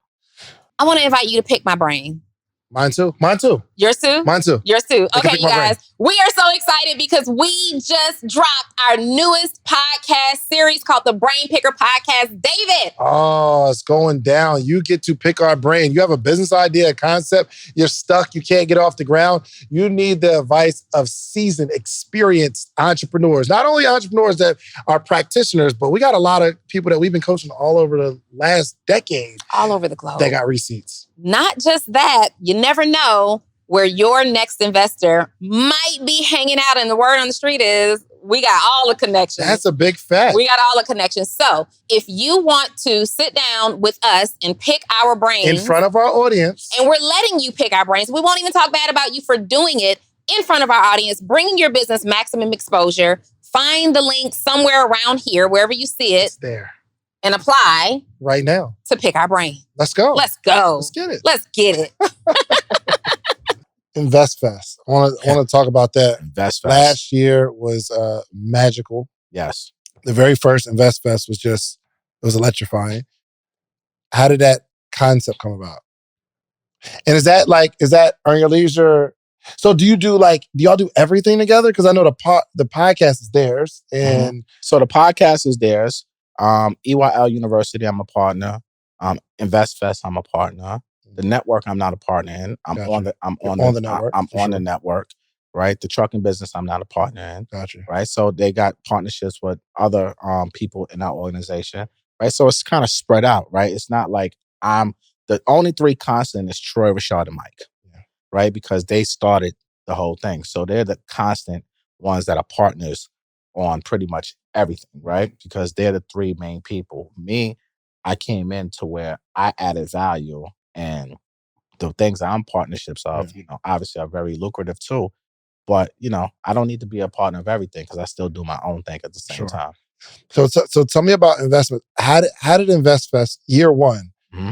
I want to invite you to pick my brain. Mine too. Mine too. Yours too? Mine too. Yours too. Okay, you guys. We are so excited because we just dropped our newest podcast series called the Brain Picker Podcast. David. Oh, it's going down. You get to pick our brain. You have a business idea, a concept. You're stuck. You can't get off the ground. You need the advice of seasoned, experienced entrepreneurs. Not only entrepreneurs that are practitioners, but we got a lot of people that we've been coaching all over the last decade. All over the globe. That got receipts. Not just that, you never know where your next investor might be hanging out. And the word on the street is, we got all the connections. That's a big fact. We got all the connections. So if you want to sit down with us and pick our brains. In front of our audience. And we're letting you pick our brains. We won't even talk bad about you for doing it in front of our audience, bringing your business maximum exposure. Find the link somewhere around here, wherever you see it. It's there. And apply right now to pick our brain. Let's go. Let's go. Let's get it. Let's get it. Investfest. I want to talk about that. Investfest. Last year was magical. Yes. The very first Investfest it was electrifying. How did that concept come about? And is that Earn Your Leisure? So do y'all do everything together? Because I know the podcast is theirs. And so the podcast is theirs. EYL University, I'm a partner. Investfest, I'm a partner. The network, I'm not a partner in. I'm on the network. right? The trucking business, I'm not a partner in, Gotcha. right? So they got partnerships with other people in our organization, right? So it's kind of spread out, right? It's not like I'm the only three constant is Troy, Rashad, and Mike, right? Because they started the whole thing. So they're the constant ones that are partners on pretty much everything, right? Because they're the three main people. Me, I came in to where I added value, and the things that I'm partnerships of, obviously are very lucrative too. But, I don't need to be a partner of everything because I still do my own thing at the same time. So tell me about investment. How did Investfest year one? Mm-hmm.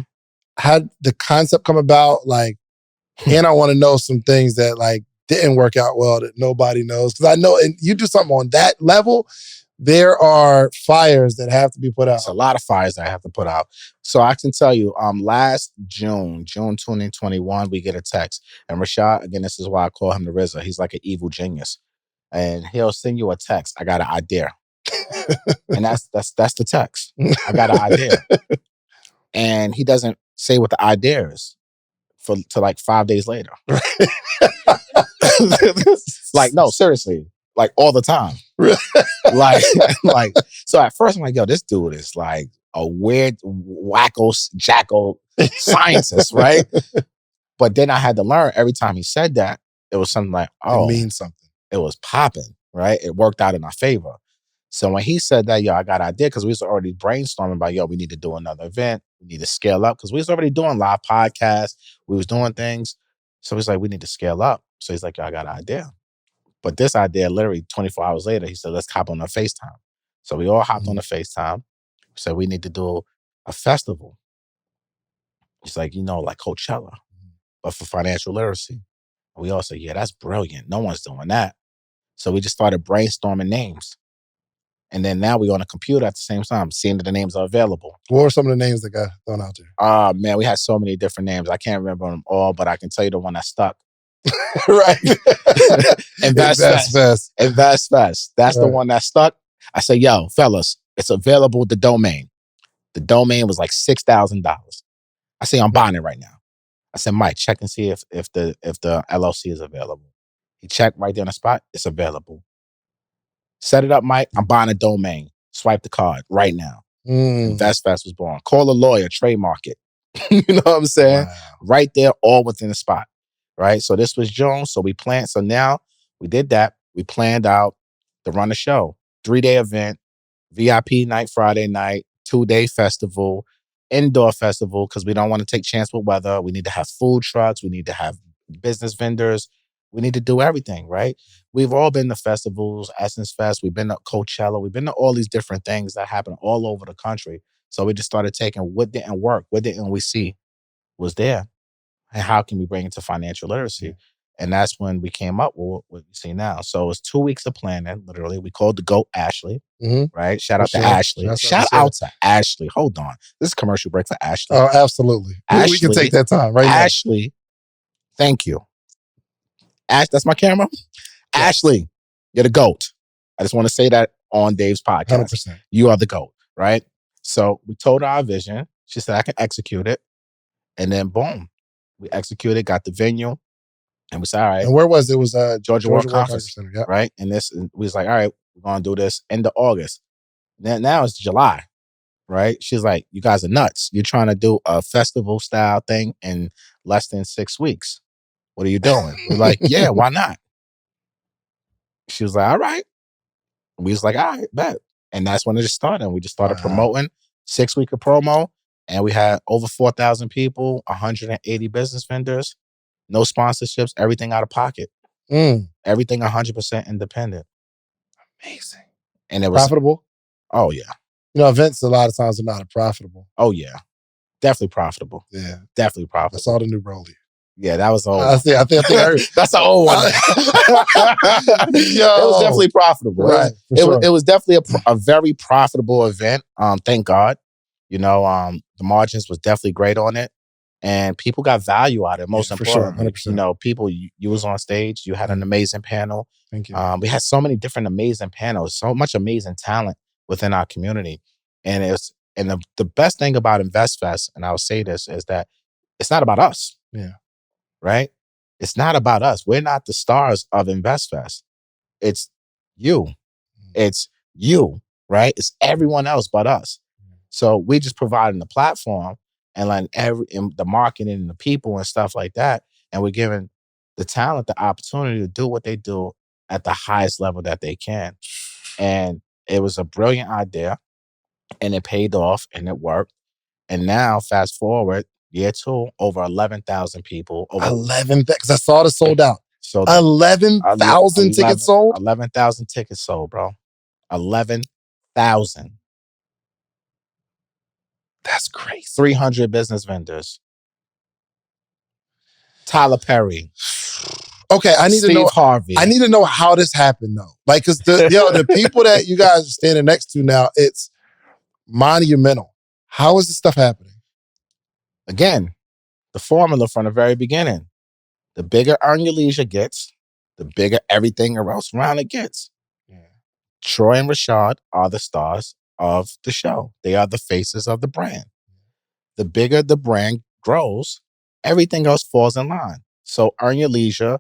How did the concept come about? Like, and I want to know some things that like didn't work out well that nobody knows, because I know, and you do something on that level, there are fires that have to be put out. It's a lot of fires that I have to put out. So I can tell you, last June 2021, we get a text. And Rashad, again, this is why I call him the RZA. He's like an evil genius. And he'll send you a text. I got an idea. And that's the text. I got an idea. And he doesn't say what the idea is to like 5 days later. Like, no, seriously. Like all the time. like, so at first I'm like, yo, this dude is like a weird, wacko, jacko scientist, right? But then I had to learn every time he said that, it was something like, oh, it means something. It was popping, right? It worked out in our favor. So when he said that, yo, I got an idea, because we was already brainstorming about, yo, we need to do another event. We need to scale up, because we was already doing live podcasts. We was doing things. So he's like, we need to scale up. So he's like, yo, I got an idea. But this idea, literally 24 hours later, he said, let's hop on a FaceTime. So we all hopped on a FaceTime. We said, we need to do a festival. He's like, like Coachella, but for financial literacy. And we all said, yeah, that's brilliant. No one's doing that. So we just started brainstorming names. And then now we're on a computer at the same time, seeing that the names are available. What were some of the names that got thrown out there? Man, we had so many different names. I can't remember them all, but I can tell you the one that stuck. Right. Investfest. Investfest. That's the one that stuck. I said, yo, fellas, it's available, the domain. The domain was like $6,000. I say, I'm buying it right now. I said, Mike, check and see if the LLC is available. He checked right there on the spot. It's available. Set it up, Mike. I'm buying a domain. Swipe the card right now. Investfest was born. Call a lawyer, trademark it. You know what I'm saying? Wow. Right there, all within the spot. Right? So this was June. So we planned. So now we did that. We planned out to run a show. 3-day event, VIP night, Friday night, 2-day festival, indoor festival, because we don't want to take chance with weather. We need to have food trucks. We need to have business vendors. We need to do everything, right? We've all been to festivals, Essence Fest. We've been to Coachella. We've been to all these different things that happen all over the country. So we just started taking what didn't work, what didn't we see was there, and how can we bring it to financial literacy? And that's when we came up with what we see now. So it's 2 weeks of planning, literally. We called the GOAT Ashley, right? Shout out to Ashley. Shout out to Ashley. Hold on. This is a commercial break for Ashley. Oh, absolutely. Ashley, we can take that time right now. Ashley, thank you. Ash, that's my camera. Yes. Ashley, you're the GOAT. I just want to say that on Dave's podcast. 100%. You are the GOAT, right? So we told her our vision. She said, I can execute it. And then boom, we executed, got the venue. And we said, all right. And where was it? It was Georgia World Conference Center, yep. Right? And we was like, all right, we're going to do this end of August. Now it's July, right? She's like, you guys are nuts. You're trying to do a festival style thing in less than 6 weeks. What are you doing? We're like, yeah, why not? She was like, all right. We was like, all right, bet. And that's when it just started. We just started promoting, 6 week of promo. And we had over 4,000 people, 180 business vendors, no sponsorships, everything out of pocket. Everything 100% independent. Amazing. And it was profitable? Oh, yeah. Events a lot of times are not profitable. Oh, yeah. Definitely profitable. Yeah. Definitely profitable. I saw the new Broly. Yeah, that was old. I think I heard. That's an old one. It was definitely profitable. Right. It was definitely a very profitable event. Thank God. The margins was definitely great on it. And people got value out of it. Most importantly, for sure, 100%. People, you was on stage. You had an amazing panel. Thank you. We had so many different amazing panels, so much amazing talent within our community. And the best thing about Investfest, and I'll say this, is that it's not about us. Yeah. Right? It's not about us. We're not the stars of Investfest. It's you. It's you, right? It's everyone else but us. So we just providing the platform and like the marketing and the people and stuff like that. And we're giving the talent the opportunity to do what they do at the highest level that they can. And it was a brilliant idea and it paid off and it worked. And now fast forward, year 2, over 11,000 people. 11, because I saw it sold out. So 11,000 tickets sold? 11,000 tickets sold, bro. 11,000. That's crazy. 300 business vendors. Tyler Perry. Okay, I need to know. Steve Harvey. I need to know how this happened though. Like, cause the people that you guys are standing next to now, it's monumental. How is this stuff happening? Again, the formula from the very beginning. The bigger Earn Your Leisure gets, the bigger everything else around it gets. Yeah. Troy and Rashad are the stars of the show. They are the faces of the brand. The bigger the brand grows, everything else falls in line. So Earn Your Leisure,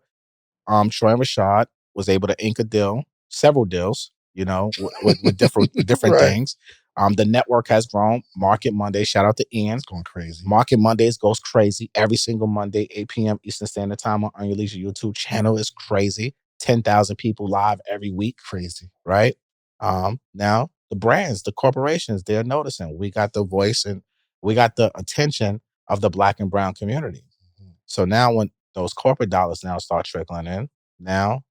Troy and Rashad was able to ink a deal, several deals, with different right. things. The network has grown. Market Monday, shout out to Ian. It's going crazy. Market Mondays goes crazy every single Monday, 8 p.m. Eastern Standard Time on Earn Your Leisure YouTube channel. Is crazy. 10,000 people live every week. Crazy. Right? Now, the brands, the corporations, they're noticing. We got the voice and we got the attention of the Black and brown community. Mm-hmm. So now when those corporate dollars now start trickling in, now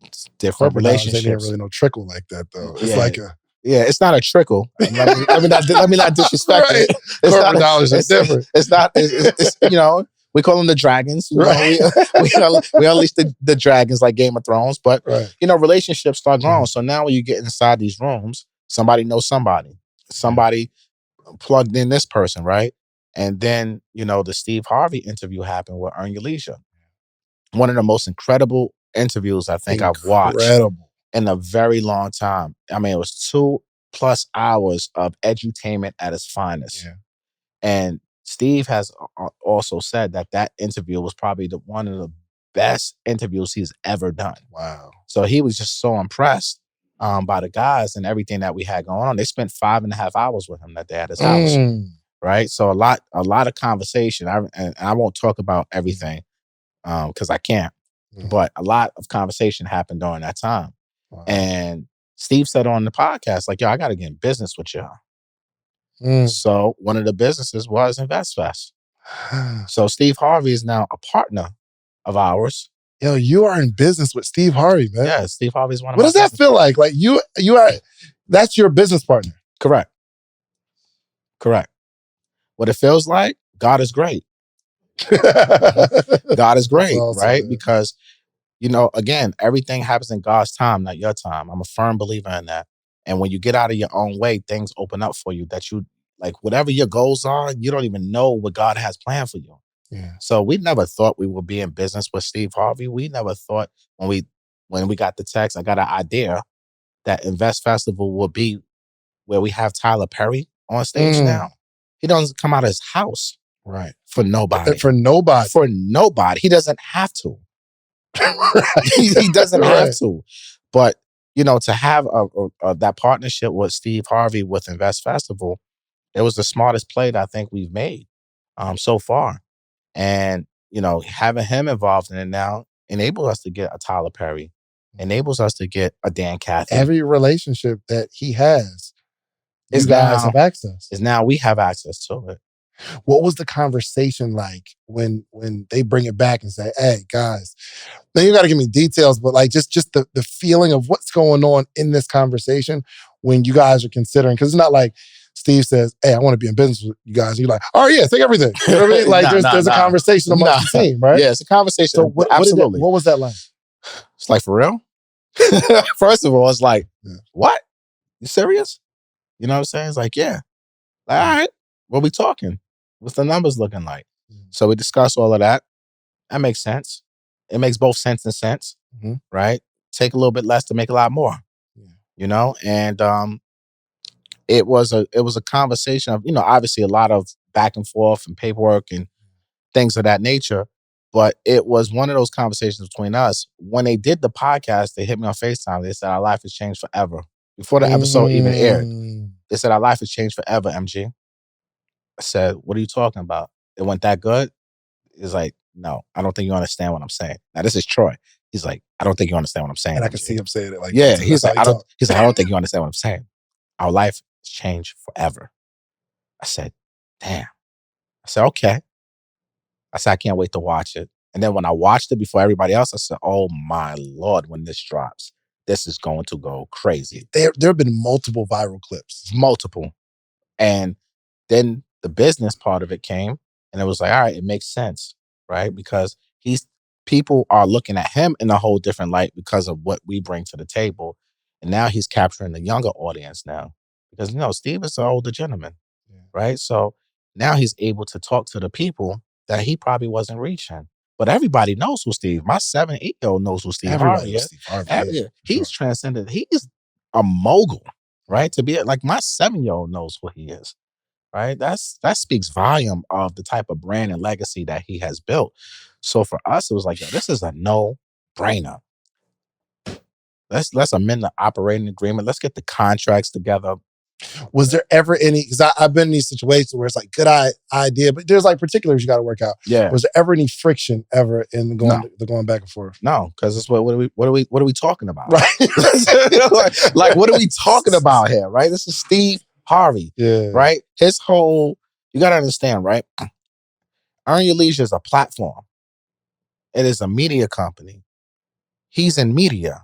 it's different corporate relationships. They didn't really no trickle like that though. It's like a... Yeah, it's not a trickle. Let me not disrespect right. it. It's corporate not, dollars are different. It's not, it's we call them the dragons. Right. We unleash the dragons like Game of Thrones. But, right. Relationships start growing. Mm-hmm. So now when you get inside these rooms, somebody knows somebody. Somebody plugged in this person, right? And then, the Steve Harvey interview happened with Earn Your Leisure. One of the most incredible interviews I think I've watched in a very long time. I mean, it was 2+ hours of edutainment at its finest. Yeah. And Steve has also said that interview was probably one of the best interviews he's ever done. Wow. So he was just so impressed by the guys and everything that we had going on. They spent 5.5 hours with him that day at his house. Right? So a lot of conversation. I won't talk about everything because I can't. But a lot of conversation happened during that time. Wow. And Steve said on the podcast, like, yo, I got to get in business with y'all. So one of the businesses was Investfest. So Steve Harvey is now a partner of ours. Yo, you are in business with Steve Harvey, man. Yeah, Steve Harvey's one of my What does that feel like? Like you are, that's your business partner. Correct. What it feels like, God is great. God is great, awesome, right? Man. Because, again, everything happens in God's time, not your time. I'm a firm believer in that. And when you get out of your own way, things open up for you that you, like, whatever your goals are, you don't even know what God has planned for you. Yeah. So we never thought we would be in business with Steve Harvey. We never thought when we got the text, I got an idea that Invest Festival will be where we have Tyler Perry on stage now. He doesn't come out of his house. Right. For nobody. For nobody. He doesn't have to. He doesn't have to. But, to have that partnership with Steve Harvey with Invest Festival, it was the smartest play that I think we've made so far. And, having him involved in it now enables us to get a Tyler Perry, enables us to get a Dan Cathy. Every relationship that he has, you guys have access. Is now we have access to it. What was the conversation like when they bring it back and say, hey, guys, now you got to give me details, but like just the feeling of what's going on in this conversation when you guys are considering, because it's not like Steve says, hey, I want to be in business with you guys. And you're like, oh yeah, take everything. You know what I mean? Like there's a conversation amongst the team, right? Yeah, it's a conversation. So absolutely. What was that like? It's like, for real? First of all, it's like, what? You serious? You know what I'm saying? It's like, yeah. Like, all right, what we talking? What's the numbers looking like? So we discuss all of that. That makes sense. It makes both sense and sense, right? Take a little bit less to make a lot more, and it was a conversation of, obviously a lot of back and forth and paperwork and things of that nature. But it was one of those conversations between us. When they did the podcast, they hit me on FaceTime. They said, our life has changed forever. Before the episode even aired, they said, our life has changed forever, MG. I said, what are you talking about? It went that good? He's like, no, I don't think you understand what I'm saying. Now, this is Troy. He's like, I don't think you understand what I'm saying. And I can see him saying it like yeah, that. he's like, I don't think you understand what I'm saying. Our life has changed forever. I said, damn. I said, okay. I said, I can't wait to watch it. And then when I watched it before everybody else, I said, oh my Lord, when this drops, this is going to go crazy. There have been multiple viral clips. Multiple. And then the business part of it came, and it was like, all right, it makes sense, right? Because people are looking at him in a whole different light because of what we bring to the table. And now he's capturing the younger audience now. Because, Steve is an older gentleman, right? So now he's able to talk to the people that he probably wasn't reaching. But everybody knows who Steve. My 7-8-year-old knows who Steve Harvey is. He's transcended. He's a mogul, right? To be like my 7-year-old knows who he is, right? That speaks volume of the type of brand and legacy that he has built. So for us, it was like, this is a no-brainer. Let's amend the operating agreement. Let's get the contracts together. Was there ever any, because I've been in these situations where it's like, good idea, but there's like particulars you got to work out. Yeah. Was there ever any friction ever in the going back and forth? No, because it's what are we talking about? Right. like what are we talking about here, right? This is Steve Harvey, right? His whole, you got to understand, right? Earn Your Leisure is a platform. It is a media company. He's in media.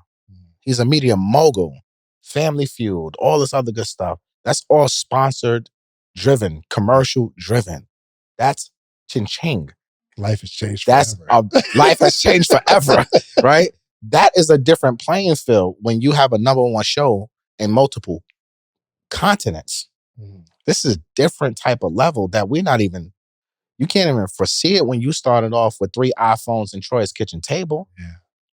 He's a media mogul. Family Feud, all this other good stuff. That's all sponsored driven, commercial driven. That's ching-ching. Life has changed forever. Life has changed forever, right? That is a different playing field when you have a number one show in multiple continents. This is a different type of level that you can't even foresee it when you started off with 3 iPhones in Troy's kitchen table,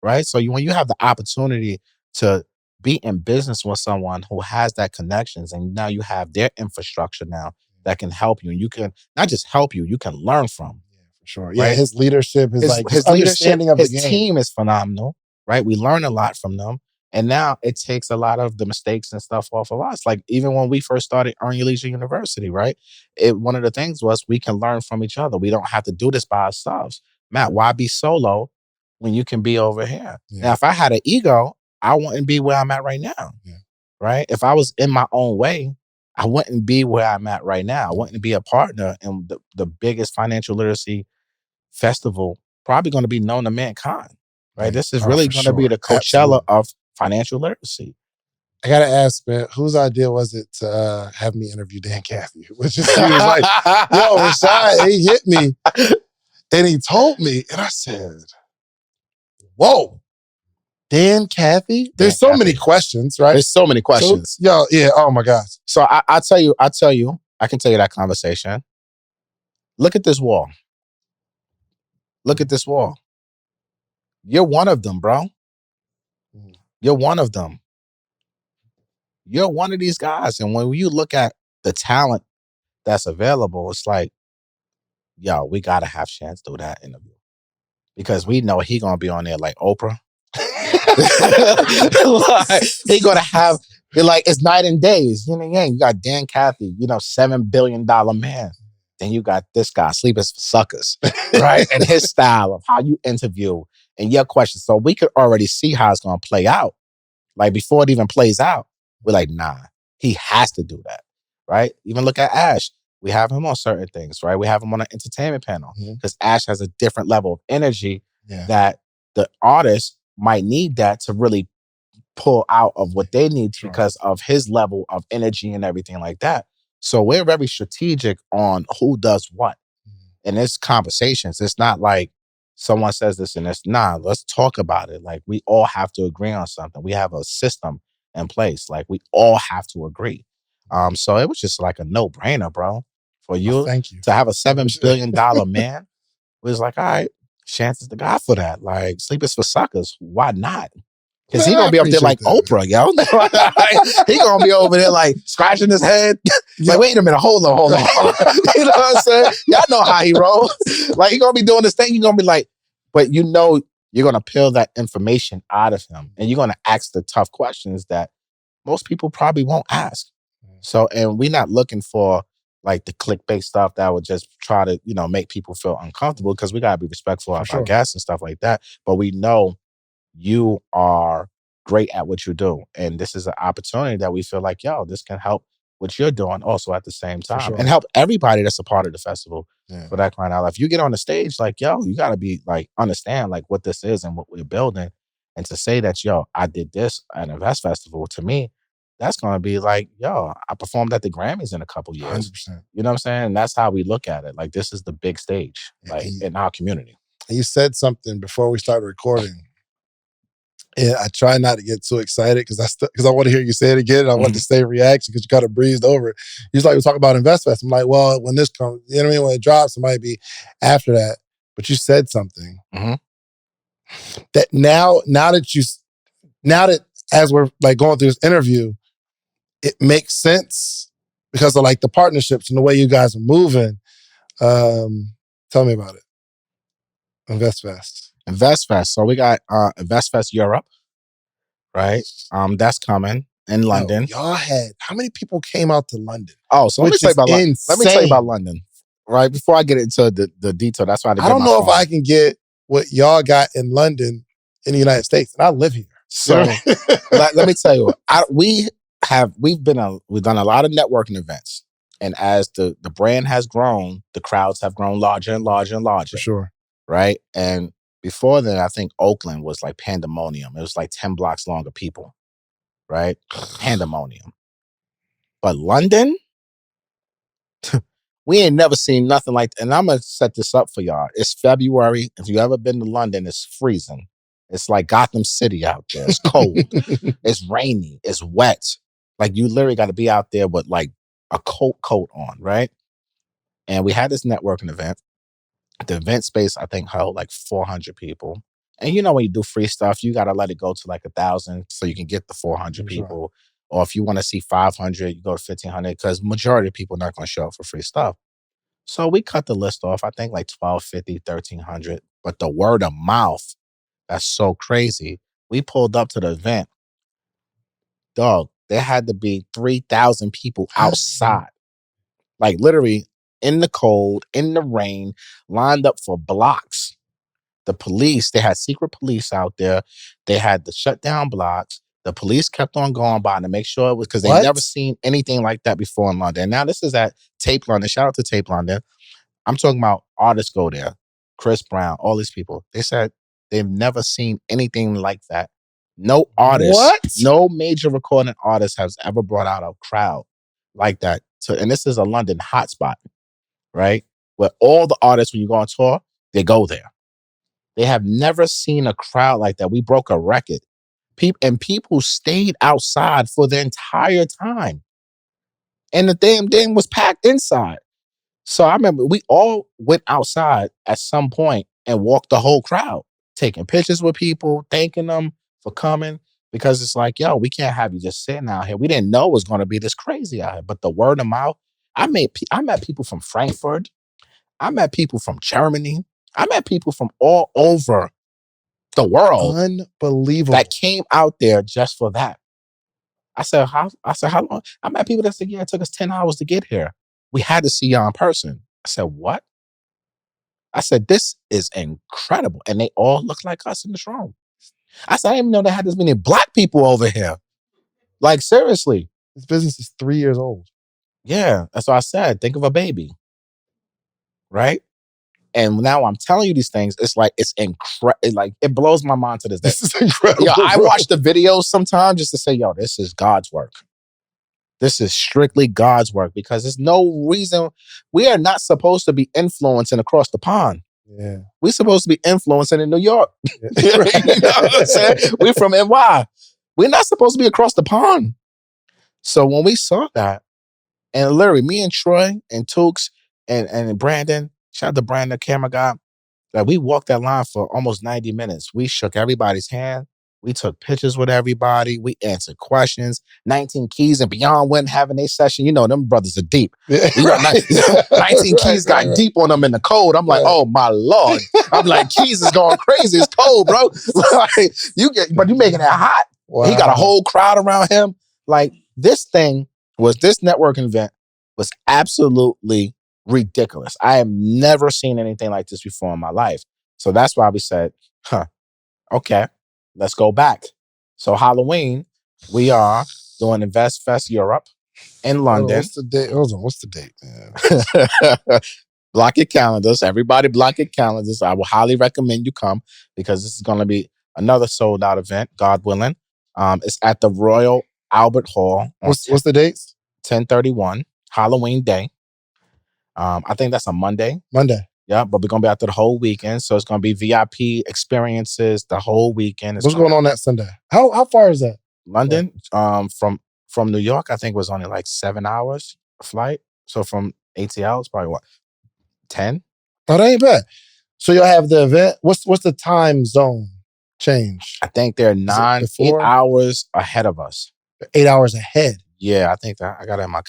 right? So when you have the opportunity to be in business with someone who has that connections, and now you have their infrastructure now that can help you, and you can not just help you, you can learn from. Yeah, for sure. Right? Yeah, his leadership is his understanding of the game. His team is phenomenal, right? We learn a lot from them, and now it takes a lot of the mistakes and stuff off of us. Like even when we first started Earn Your Leisure University, right? One of the things was we can learn from each other. We don't have to do this by ourselves. Matt, why be solo when you can be over here? Yeah. Now, if I had an ego, I wouldn't be where I'm at right now, right? If I was in my own way, I wouldn't be where I'm at right now. I wouldn't be a partner in the biggest financial literacy festival, probably going to be known to mankind, right? This is really going to be the Coachella of financial literacy. I got to ask, man, whose idea was it to have me interview Dan Cathy? He was like, yo, Rashad, he hit me and he told me, and I said, whoa. Dan Cathy? There's so many questions, right? There's so many questions. Oh my gosh. So I tell you, I can tell you that conversation. Look at this wall. Look at this wall. You're one of them, bro. You're one of them. You're one of these guys. And when you look at the talent that's available, it's like, yo, we got to have Chance do that interview. Because we know he going to be on there like Oprah. He gonna have it's night and days. You got Dan Cathy, $7 billion man. Then you got this guy, Sleepers for Suckers, right? And his style of how you interview and your questions. So we could already see how it's gonna play out. Like before it even plays out, we're like, nah, he has to do that, right? Even look at Ash. We have him on certain things, right? We have him on an entertainment panel because Ash has a different level of energy that the artist might need that to really pull out of what they need because of his level of energy and everything like that. So we're very strategic on who does what. And it's conversations. It's not like someone says this and it's let's talk about it. Like we all have to agree on something. We have a system in place. Like we all have to agree. So it was just like a no-brainer, bro. For you, to have a $7 billion man. It was like, all right, Chance is the guy for that. Like, Sleepers for Suckers. Why not? Because he going to be up there like Oprah, yo. He going to be over there like scratching his head. Like, wait a minute, hold on. You know what I'm saying? Y'all know how he rolls. Like, he going to be doing this thing. He going to be like, but you know you're going to peel that information out of him, and you're going to ask the tough questions that most people probably won't ask. So, and we're not looking for like the clickbait stuff that would just try to, make people feel uncomfortable, because we got to be respectful of our guests and stuff like that. But we know you are great at what you do. And this is an opportunity that we feel like, this can help what you're doing also at the same time, and help everybody that's a part of the festival. For that crying out loud. If you get on the stage, like, you got to be like, understand like what this is and what we're building. And to say that, I did this at Invest Festival, to me, that's going to be like, I performed at the Grammys in a couple years. 100%. You know what I'm saying? And that's how we look at it. Like, this is the big stage, like in our community. You said something before we started recording. And I try not to get too excited because I want to hear you say it again. And I want to say reaction because you kind of breezed over it. He's like, we talk about Investfest. I'm like, well, when this comes, you know what I mean? When it drops, it might be after that. But you said something that now that as we're like going through this interview, it makes sense because of like the partnerships and the way you guys are moving. Tell me about it. Investfest. So we got Investfest Europe, right? That's coming in London. Y'all had, how many people came out to London? Oh, so let me tell you about London. Right before I get into the detail, that's why I don't know if I can get what y'all got in London in the United States, and I live here. So let me tell you, we've done a lot of networking events, and as the brand has grown, the crowds have grown larger and larger and larger. For sure, right? And before then, I think Oakland was like pandemonium. It was like 10 blocks long of people, right? Pandemonium. But London, we ain't never seen nothing like that. And I'm going to set this up for y'all. It's February. If you ever been to London, it's freezing. It's like Gotham City out there. It's cold. It's rainy. It's wet. Like, you literally got to be out there with like a coat on, right? And we had this networking event. The event space, I think, held like 400 people. And when you do free stuff, you got to let it go to like 1,000 so you can get the 400 people. Or if you want to see 500, you go to 1,500, because majority of people are not going to show up for free stuff. So we cut the list off, I think like 1,250, 1,300. But the word of mouth, that's so crazy. We pulled up to the event. Dog, there had to be 3,000 people outside. Like, literally in the cold, in the rain, lined up for blocks. The police, they had secret police out there. They had to shut down blocks. The police kept on going by to make sure it was, because they never seen anything like that before in London. Now this is at Tape London. Shout out to Tape London. I'm talking about artists go there. Chris Brown, all these people. They said they've never seen anything like that. No artist, no major recording artist has ever brought out a crowd like that. And this is a London hotspot, right? Where all the artists, when you go on tour, they go there. They have never seen a crowd like that. We broke a record. People stayed outside for the entire time. And the damn thing was packed inside. So I remember we all went outside at some point and walked the whole crowd, taking pictures with people, thanking them for coming. Because it's like, we can't have you just sitting out here. We didn't know it was going to be this crazy out here. But the word of mouth, I met people from Frankfurt. I met people from Germany. I met people from all over the world. Unbelievable. That came out there just for that. I said, how long? I met people that said, it took us 10 hours to get here. We had to see y'all in person. I said, what? I said, this is incredible. And they all look like us in this room. I said, I didn't even know they had this many black people over here. Like, seriously. This business is 3 years old. Yeah, that's what I said. Think of a baby. Right? And now I'm telling you these things, it's like, it's incredible. Like, it blows my mind to this day. This is incredible. I watch the videos sometimes just to say, this is God's work. This is strictly God's work, because there's no reason. We are not supposed to be influencing across the pond. Yeah. We're supposed to be influencing in New York. Yeah. You know what I'm saying? We're from NY. We're not supposed to be across the pond. So when we saw that, and literally me and Troy and Tukes and Brandon, shout out to Brandon, the camera guy, that we walked that line for almost 90 minutes. We shook everybody's hand. We took pictures with everybody. We answered questions. 19 Keys and Beyond went having their session. You know, them brothers are deep. Yeah, 19 Keys got deep on them in the code. I'm like, oh my Lord. I'm like, Keys is going crazy. It's cold, bro. Like, but you making it hot. Wow. He got a whole crowd around him. Like, this networking event was absolutely ridiculous. I have never seen anything like this before in my life. So that's why we said, okay, let's go back. So Halloween, we are doing Investfest Europe in London. What's the date? Hold on, what's the date, man? Block your calendars. Everybody block your calendars. I will highly recommend you come because this is going to be another sold out event, God willing. It's at the Royal Albert Hall. What's the dates? 10/31, Halloween day. I think that's a Monday. Yeah, but we're going to be out there the whole weekend. So it's going to be VIP experiences the whole weekend. What's going on that Sunday? How far is that? London, from New York, I think was only like 7 hours flight. So from ATL, it's probably what, 10? Oh, that ain't bad. So you'll have the event. What's the time zone change? I think they're 8 hours ahead of us. 8 hours ahead? Yeah, I think that I got it in my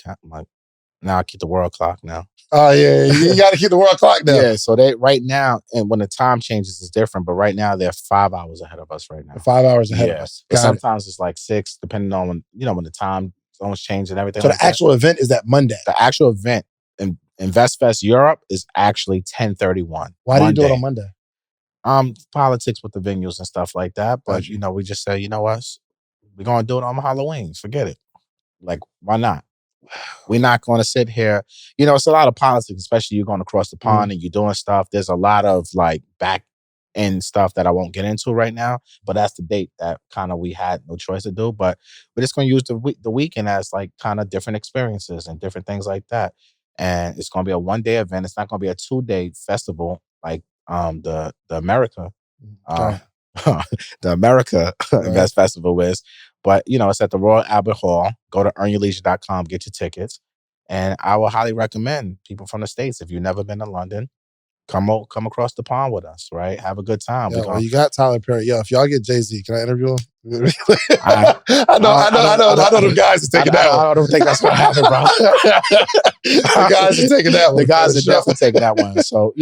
now I keep the world clock now. Oh, yeah. You got to keep the world clock now. Yeah, so they right now, and when the time changes, it's different. But right now, they're 5 hours ahead of us right now. 5 hours ahead of us. But sometimes it's like 6, depending on when the time zones change and everything. So the actual event is that Monday? The actual event in Investfest Europe is actually 10/31. Why do you do it on Monday? Politics with the venues and stuff like that. But, we just say, you know what? We're going to do it on Halloween. Forget it. Like, why not? We're not going to sit here. It's a lot of politics, especially you're going across the pond and you're doing stuff. There's a lot of like back end stuff that I won't get into right now, but that's the date that kind of we had no choice to do. But we're just going to use the weekend as like kind of different experiences and different things like that. And it's going to be a 1-day event. It's not going to be a 2-day festival like the America. The America Invest Festival is. But, it's at the Royal Albert Hall. Go to earnyourleisure.com, get your tickets. And I will highly recommend people from the States, if you've never been to London, come across the pond with us, right? Have a good time. Well, you got Tyler Perry. Yo, if y'all get Jay-Z, can I interview him? I know the guys are taking that one. I don't think that's going to happen, bro. The guys are taking that one. The guys are definitely taking that one. So,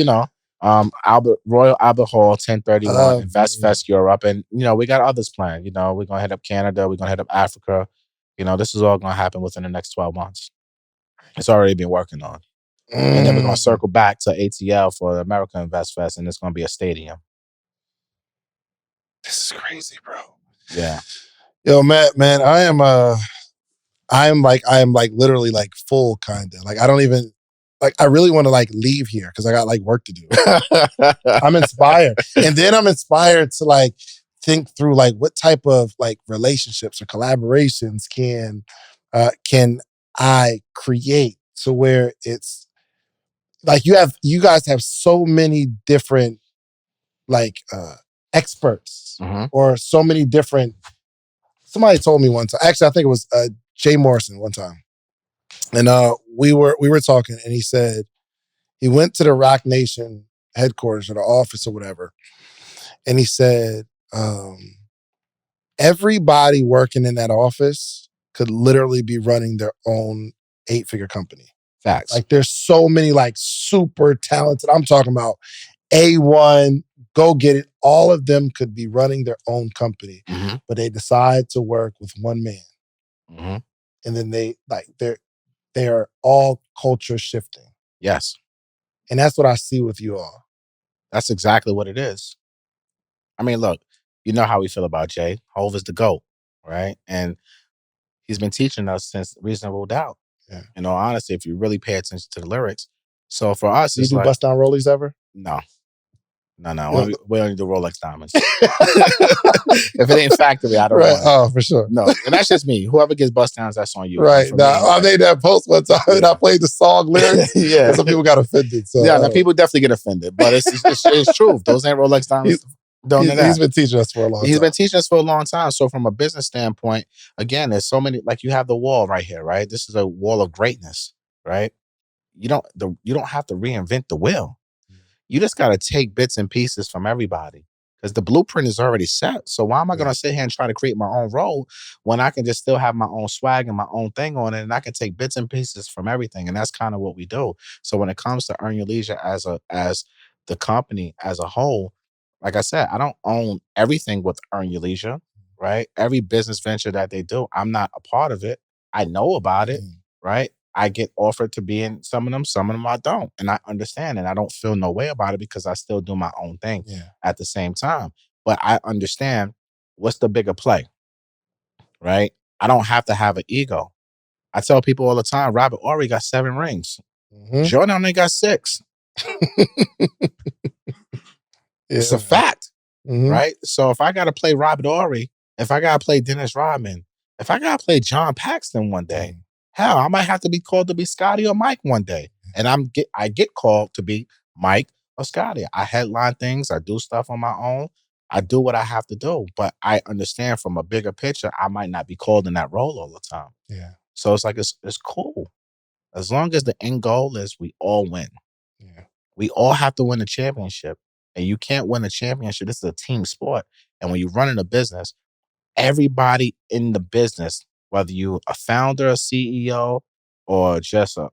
Royal Albert Hall, 10/31, Investfest Europe. And, we got others planned. We're going to hit up Canada. We're going to hit up Africa. This is all going to happen within the next 12 months. It's already been working on. And then we're going to circle back to ATL for the American Investfest, and it's going to be a stadium. This is crazy, bro. Yeah. Yo, Matt, man, I am literally like full kind of. Like, I don't even, like, I really want to like leave here because I got like work to do. I'm inspired. And then I'm inspired to like think through like what type of like relationships or collaborations can I create to where it's like you guys have so many different like experts or so many different. Somebody told me one time. Actually, I think it was Jay Morrison one time, and we were talking, and he said he went to the Rock Nation headquarters or the office or whatever, and he said everybody working in that office could literally be running their own 8-figure company. Facts. Like there's so many like super talented, I'm talking about A1, go get it. All of them could be running their own company, but they decide to work with one man. And then they are all culture shifting. Yes. And that's what I see with you all. That's exactly what it is. I mean, look, you know how we feel about Jay. Hov is the GOAT, right? And he's been teaching us since Reasonable Doubt. Yeah. Honestly, if you really pay attention to the lyrics. So for us, you do bust down rollies ever? No. We only do Rolex diamonds. If it ain't factory, I don't want it. Oh, for sure. No, and that's just me. Whoever gets bust downs, that's on you. Right. Now, I made that post one time and I played the song lyrics. Yeah. And some people got offended. So, people definitely get offended. But it's true. Those ain't Rolex diamonds. He's been teaching us for a long time. He's been teaching us for a long time. So from a business standpoint, again, there's so many, like you have the wall right here, right? This is a wall of greatness, right? You don't have to reinvent the wheel. You just got to take bits and pieces from everybody Because the blueprint is already set. So why am I going to sit here and try to create my own role when I can just still have my own swag and my own thing on it, and I can take bits and pieces from everything? And that's kind of what we do. So when it comes to Earn Your Leisure as the company as a whole, like I said, I don't own everything with Earn Your Leisure, right? Every business venture that they do, I'm not a part of it. I know about it, right? I get offered to be in some of them I don't. And I understand, and I don't feel no way about it because I still do my own thing at the same time. But I understand what's the bigger play, right? I don't have to have an ego. I tell people all the time, Robert Ory got 7 rings. Jordan only got 6. It's a fact, right? So if I got to play Robert Ory, if I got to play Dennis Rodman, if I got to play John Paxton one day, hell, I might have to be called to be Scotty or Mike one day. And I get called to be Mike or Scotty. I headline things. I do stuff on my own. I do what I have to do. But I understand from a bigger picture, I might not be called in that role all the time. Yeah. So it's like, it's cool. As long as the end goal is we all win. Yeah. We all have to win a championship. And you can't win a championship. This is a team sport. And when you're running a business, everybody in the business, whether you a founder, a CEO, or just an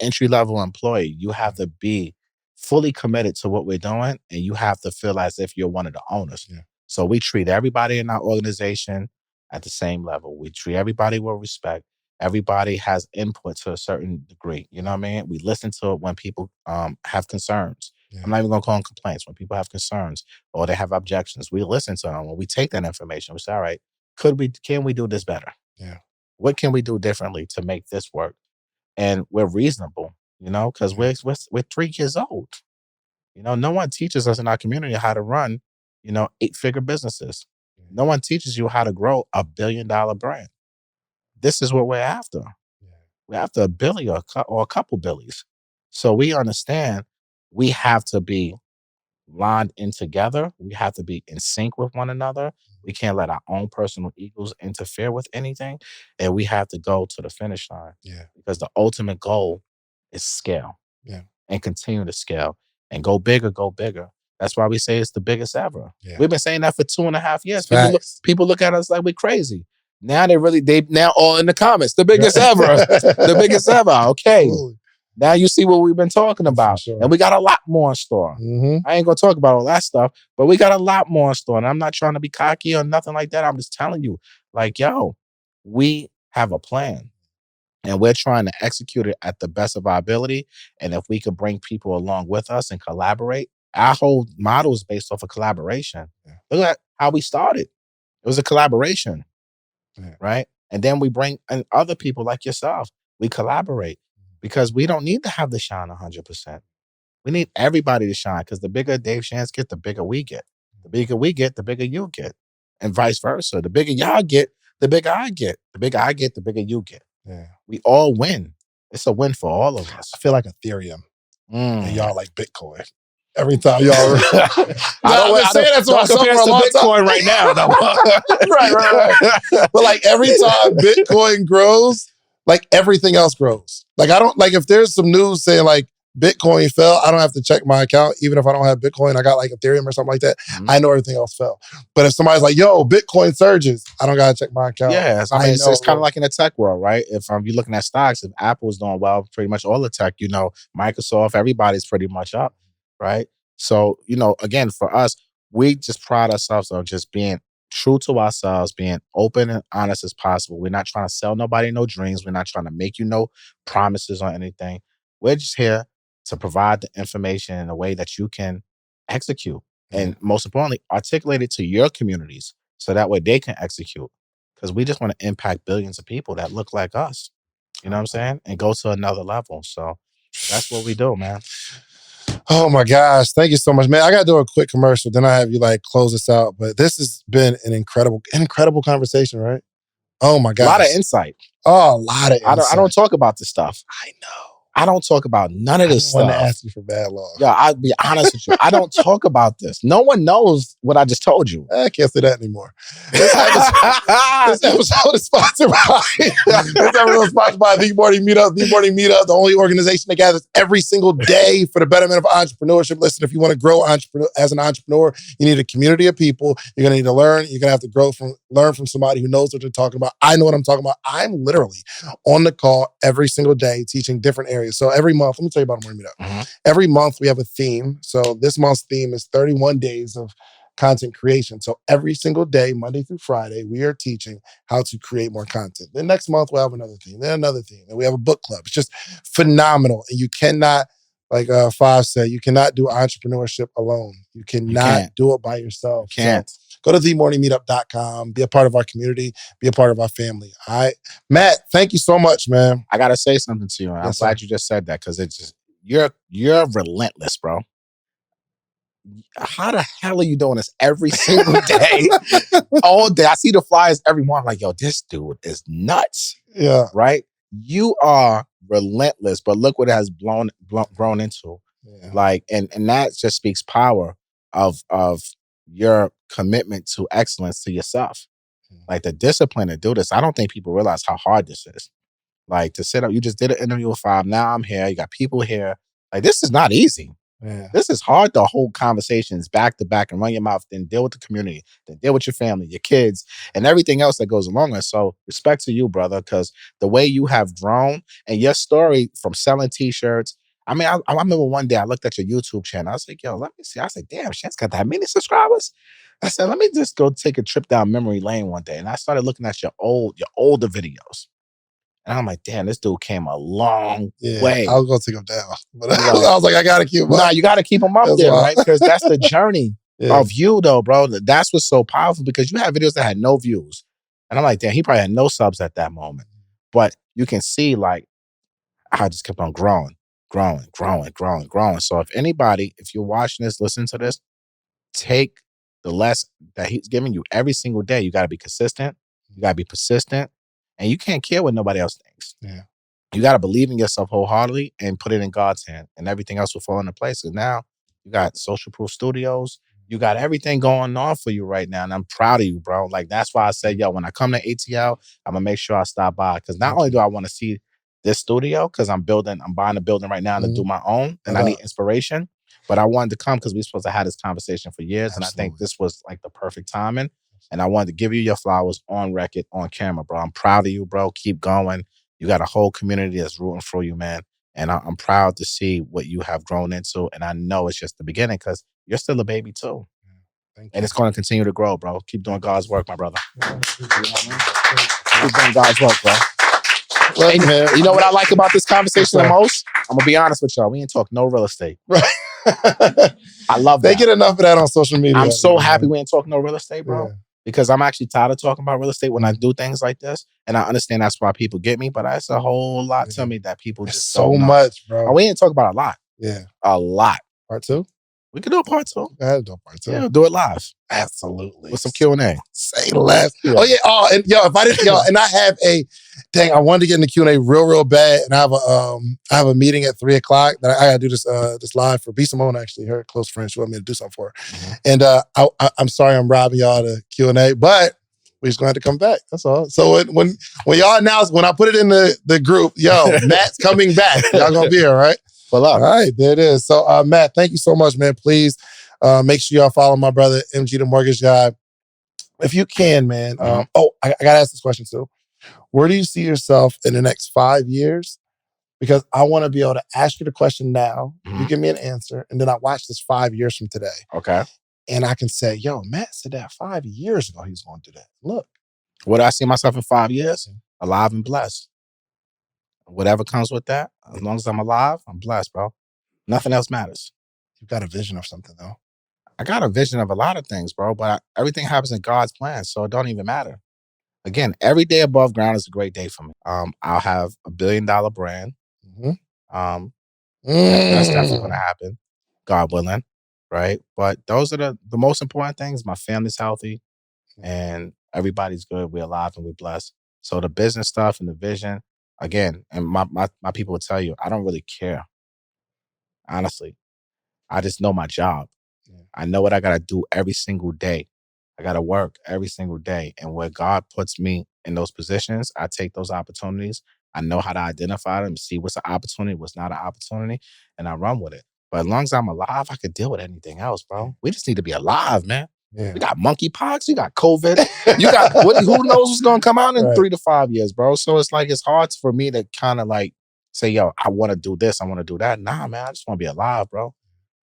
entry-level employee, you have to be fully committed to what we're doing, and you have to feel as if you're one of the owners. Yeah. So we treat everybody in our organization at the same level. We treat everybody with respect. Everybody has input to a certain degree. You know what I mean? We listen to it when people have concerns. Yeah. I'm not even going to call them complaints. When people have concerns or they have objections, we listen to them. When we take that information, we say, all right, can we do this better? Yeah. What can we do differently to make this work? And we're reasonable, because we're 3 years old. No one teaches us in our community how to run, 8-figure businesses. No one teaches you how to grow a $1 billion brand. This is what we're after. Yeah. We're after $1 billion or a couple billies. So we understand we have to be lined in together. We have to be in sync with one another. We can't let our own personal egos interfere with anything. And we have to go to the finish line. Yeah. Because the ultimate goal is scale. Yeah. And continue to scale and go bigger, go bigger. That's why we say it's the biggest ever. Yeah. We've been saying that for 2.5 years. People look at us like we're crazy. Now they now all in the comments. The biggest ever. The biggest ever. Okay. Absolutely. Now you see what we've been talking about. Sure. And we got a lot more in store. I ain't going to talk about all that stuff, but we got a lot more in store. And I'm not trying to be cocky or nothing like that. I'm just telling you, like, yo, we have a plan. And we're trying to execute it at the best of our ability. And if we could bring people along with us and collaborate, our whole model is based off of collaboration. Yeah. Look at how we started. It was a collaboration, right? And then we bring in other people like yourself. We collaborate because we don't need to have the shine 100%. We need everybody to shine because the bigger Dave Shans get, the bigger we get. The bigger we get, the bigger you get. And vice versa. The bigger y'all get, the bigger I get. The bigger I get, the bigger you get. Yeah. We all win. It's a win for all of us. I feel like Ethereum. And y'all like Bitcoin. Every time y'all I've been saying that to myself for a long Bitcoin right now. right. But like every time Bitcoin grows, like everything else grows. Like I don't, like if there's some news saying like Bitcoin fell, I don't have to check my account. Even if I don't have Bitcoin, I got like Ethereum or something like that. I know everything else fell. But if somebody's like, yo, Bitcoin surges, I don't got to check my account. Yeah, I mean, it's kind of like in the tech world, right? If you're looking at stocks, if Apple's doing well, pretty much all the tech, Microsoft, everybody's pretty much up, right? So, again, for us, we just pride ourselves on just being true to ourselves, being open and honest as possible. We're not trying to sell nobody no dreams. We're not trying to make you no promises on anything. We're just here to provide the information in a way that you can execute. And most importantly, articulate it to your communities so that way they can execute. Because we just want to impact billions of people that look like us. You know what I'm saying? And go to another level. So that's what we do, man. Oh my gosh. Thank you so much, man. I got to do a quick commercial. Then I have you close us out. But this has been an incredible conversation, right? Oh my gosh. A lot of insight. Oh, a lot of insight. I don't talk about this stuff. I know. I don't talk about none of this I want to stuff. ask you for bad law. Yo, I'll be honest with you. I don't talk about this. No one knows what I just told you. I can't say that anymore. This episode is sponsored by The Morning Meetup. The Morning Meetup, the only organization that gathers every single day for the betterment of entrepreneurship. Listen, if you want to grow as an entrepreneur, you need a community of people. You're going to need to learn. You're going to have to learn from somebody who knows what they're talking about. I know what I'm talking about. I'm literally on the call every single day teaching different areas. So every month, let me tell you about the Morning Meetup. Every month we have a theme. So this month's theme is 31 days of content creation. So every single day, Monday through Friday, we are teaching how to create more content. Then next month we'll have another theme, then another theme. And we have a book club. It's just phenomenal. And you cannot, like Fav said, you cannot do entrepreneurship alone. You cannot do it by yourself. You can't. So go to themorningmeetup.com, be a part of our community, be a part of our family. All right. Matt, thank you so much, man. I gotta say something to you. I'm glad you just said that, because it's just you're relentless, bro. How the hell are you doing this every single day? All day. I see the flyers every morning. I'm like, yo, this dude is nuts. Yeah. Right? You are relentless, but look what it has grown into. Yeah. Like, and that just speaks power of your commitment to excellence to yourself. Like the discipline to do this. I don't think people realize how hard this is. Like to sit up, you just did an interview with Fav. Now I'm here. You got people here. Like, this is not easy. Yeah. This is hard to hold conversations back to back and run your mouth, then deal with the community, then deal with your family, your kids, and everything else that goes along with it. So respect to you, brother, because the way you have grown and your story from selling t-shirts. I mean, I remember one day I looked at your YouTube channel. I was like, yo, let me see. I was like, damn, Shan's got that many subscribers. I said, let me just go take a trip down memory lane one day. And I started looking at your older videos. And I'm like, damn, this dude came a long way. I was going to take him down. But I was like, I got to keep him up. Nah, you got to keep him up there, right? Because that's the journey of you, though, bro. That's what's so powerful, because you have videos that had no views. And I'm like, damn, he probably had no subs at that moment. But you can see, like, I just kept on growing. So if you're watching this, listen to this, take the lesson that he's giving you every single day. You got to be consistent. You got to be persistent. And you can't care what nobody else thinks. Yeah. You got to believe in yourself wholeheartedly and put it in God's hand, and everything else will fall into place. And now you got Social Proof Studios. You got everything going on for you right now. And I'm proud of you, bro. Like, that's why I said, yo, when I come to ATL, I'm going to make sure I stop by. Because not only do I want to see this studio, because I'm buying a building right now to do my own, and I need inspiration. But I wanted to come because we were supposed to have this conversation for years. Absolutely. And I think this was like the perfect timing. And I wanted to give you your flowers on record, on camera, bro. I'm proud of you, bro. Keep going. You got a whole community that's rooting for you, man. And I'm proud to see what you have grown into. And I know it's just the beginning, because you're still a baby too. Thank you. And it's going to continue to grow, bro. Keep doing God's work, my brother. Keep doing God's work, bro. Look, man, you know what I like about this conversation the most? I'm going to be honest with y'all. We ain't talk no real estate. Right. I love that. They get enough of that on social media. I'm so happy we ain't talking no real estate, bro. Yeah. Because I'm actually tired of talking about real estate when I do things like this. And I understand that's why people get me, but that's a whole lot to me that people just so don't know. Much, bro. And we ain't talk about a lot. Yeah. A lot. Part 2? We can do a part 2. I had to do a part 2. Yeah, do it live. Absolutely. With some Q&A. Say less. Yeah. Oh, yeah. Oh, and yo, if I didn't, yo, and I have I wanted to get in the Q&A real bad. And I have a meeting at 3:00 that I got to do this live for B. Simone, actually, her close friend. She wanted me to do something for her. Mm-hmm. And I'm sorry I'm robbing y'all the Q&A, but we're just going to have to come back. That's all. So when y'all announce, when I put it in the group, yo, Matt's coming back. Y'all going to be here, right? Well, all right, there it is. So, Matt, thank you so much, man. Please make sure y'all follow my brother, MG the Mortgage Guy. If you can, man. I got to ask this question too. Where do you see yourself in the next 5 years? Because I want to be able to ask you the question now. Mm-hmm. You give me an answer, and then I watch this 5 years from today. Okay. And I can say, yo, Matt said that 5 years ago he was going to do that. Look. What do I see myself in 5 years? Alive and blessed. Whatever comes with that, as long as I'm alive, I'm blessed, bro. Nothing else matters. You've got a vision of something, though. I got a vision of a lot of things, bro, but everything happens in God's plan, so it don't even matter. Again, every day above ground is a great day for me. I'll have $1 billion brand. Mm-hmm. That's definitely going to happen, God willing, right? But those are the most important things. My family's healthy, and everybody's good. We're alive and we're blessed. So the business stuff and the vision, again, and my people will tell you, I don't really care. Honestly, I just know my job. Yeah. I know what I gotta do every single day. I gotta work every single day. And where God puts me in those positions, I take those opportunities. I know how to identify them, see what's an opportunity, what's not an opportunity, and I run with it. But as long as I'm alive, I could deal with anything else, bro. We just need to be alive, man. Yeah. We got monkeypox, you got COVID, you got who knows what's gonna come out in Right. 3 to 5 years, bro. So it's like it's hard for me to kind of like say, yo, I want to do this, I want to do that. Nah, man, I just want to be alive, bro.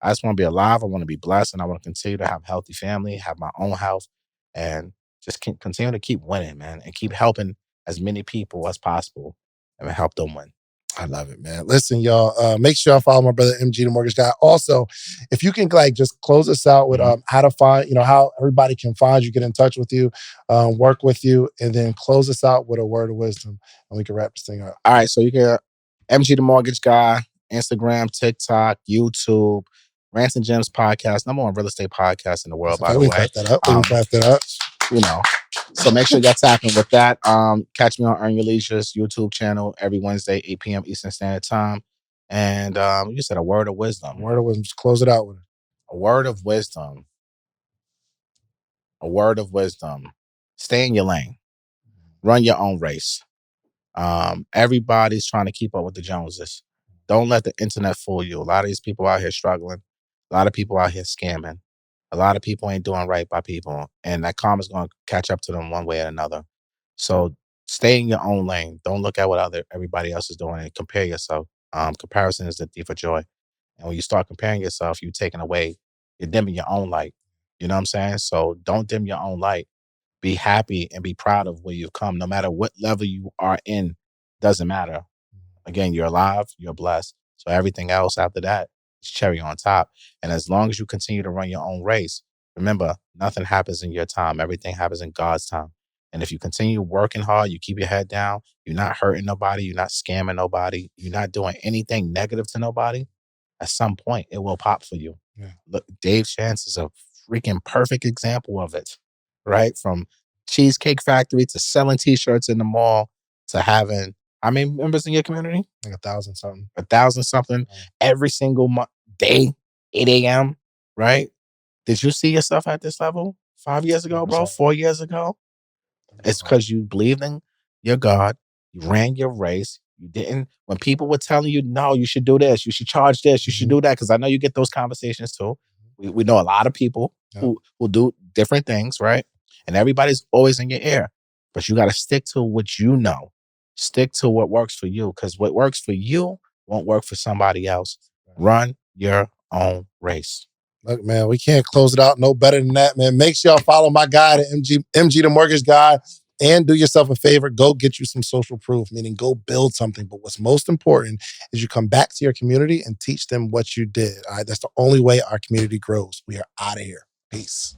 I just want to be alive. I want to be blessed, and I want to continue to have a healthy family, have my own health, and just continue to keep winning, man, and keep helping as many people as possible and help them win. I love it, man. Listen, y'all, make sure y'all follow my brother MG, the mortgage guy. Also, if you can like just close us out with how to find, how everybody can find you, get in touch with you, work with you, and then close us out with a word of wisdom, and we can wrap this thing up. All right, so you can MG the Mortgage Guy, Instagram, TikTok, YouTube, Rants and Gems podcast, #1 real estate podcast in the world, by the way. Clap that up. We can clap that up. So make sure y'all tapping with that. Catch me on Earn Your Leisure's YouTube channel every Wednesday, 8 p.m. Eastern Standard Time. And you said a word of wisdom. Word of wisdom. Just close it out with it. A word of wisdom. A word of wisdom. Stay in your lane. Run your own race. Everybody's trying to keep up with the Joneses. Don't let the internet fool you. A lot of these people out here struggling. A lot of people out here scamming. A lot of people ain't doing right by people. And that karma's going to catch up to them one way or another. So stay in your own lane. Don't look at what everybody else is doing and compare yourself. Comparison is the thief of joy. And when you start comparing yourself, you're dimming your own light. You know what I'm saying? So don't dim your own light. Be happy and be proud of where you've come. No matter what level you are in, doesn't matter. Again, you're alive, you're blessed. So everything else after that is cherry on top. And as long as you continue to run your own race, remember, nothing happens in your time. Everything happens in God's time. And if you continue working hard, you keep your head down, you're not hurting nobody, you're not scamming nobody, you're not doing anything negative to nobody, at some point it will pop for you. Yeah. Look, Dave Chance is a freaking perfect example of it, right? From Cheesecake Factory to selling t-shirts in the mall to having, how many members in your community? Like 1,000 something. 1,000 something every single day, 8 a.m., right? Did you see yourself at this level 5 years ago, bro? 4 years ago? It's because you believed in your God. You ran your race. You didn't, when people were telling you, no, you should do this, you should charge this, you should do that, because I know you get those conversations too. We know a lot of people who do different things, right? And everybody's always in your ear. But you got to stick to what you know. Stick to what works for you, because what works for you won't work for somebody else. Run your own race. Look, man, we can't close it out no better than that, man. Make sure y'all follow my guy, the MG the Mortgage Guy, and do yourself a favor. Go get you some social proof, meaning go build something. But what's most important is you come back to your community and teach them what you did. All right, that's the only way our community grows. We are out of here. Peace.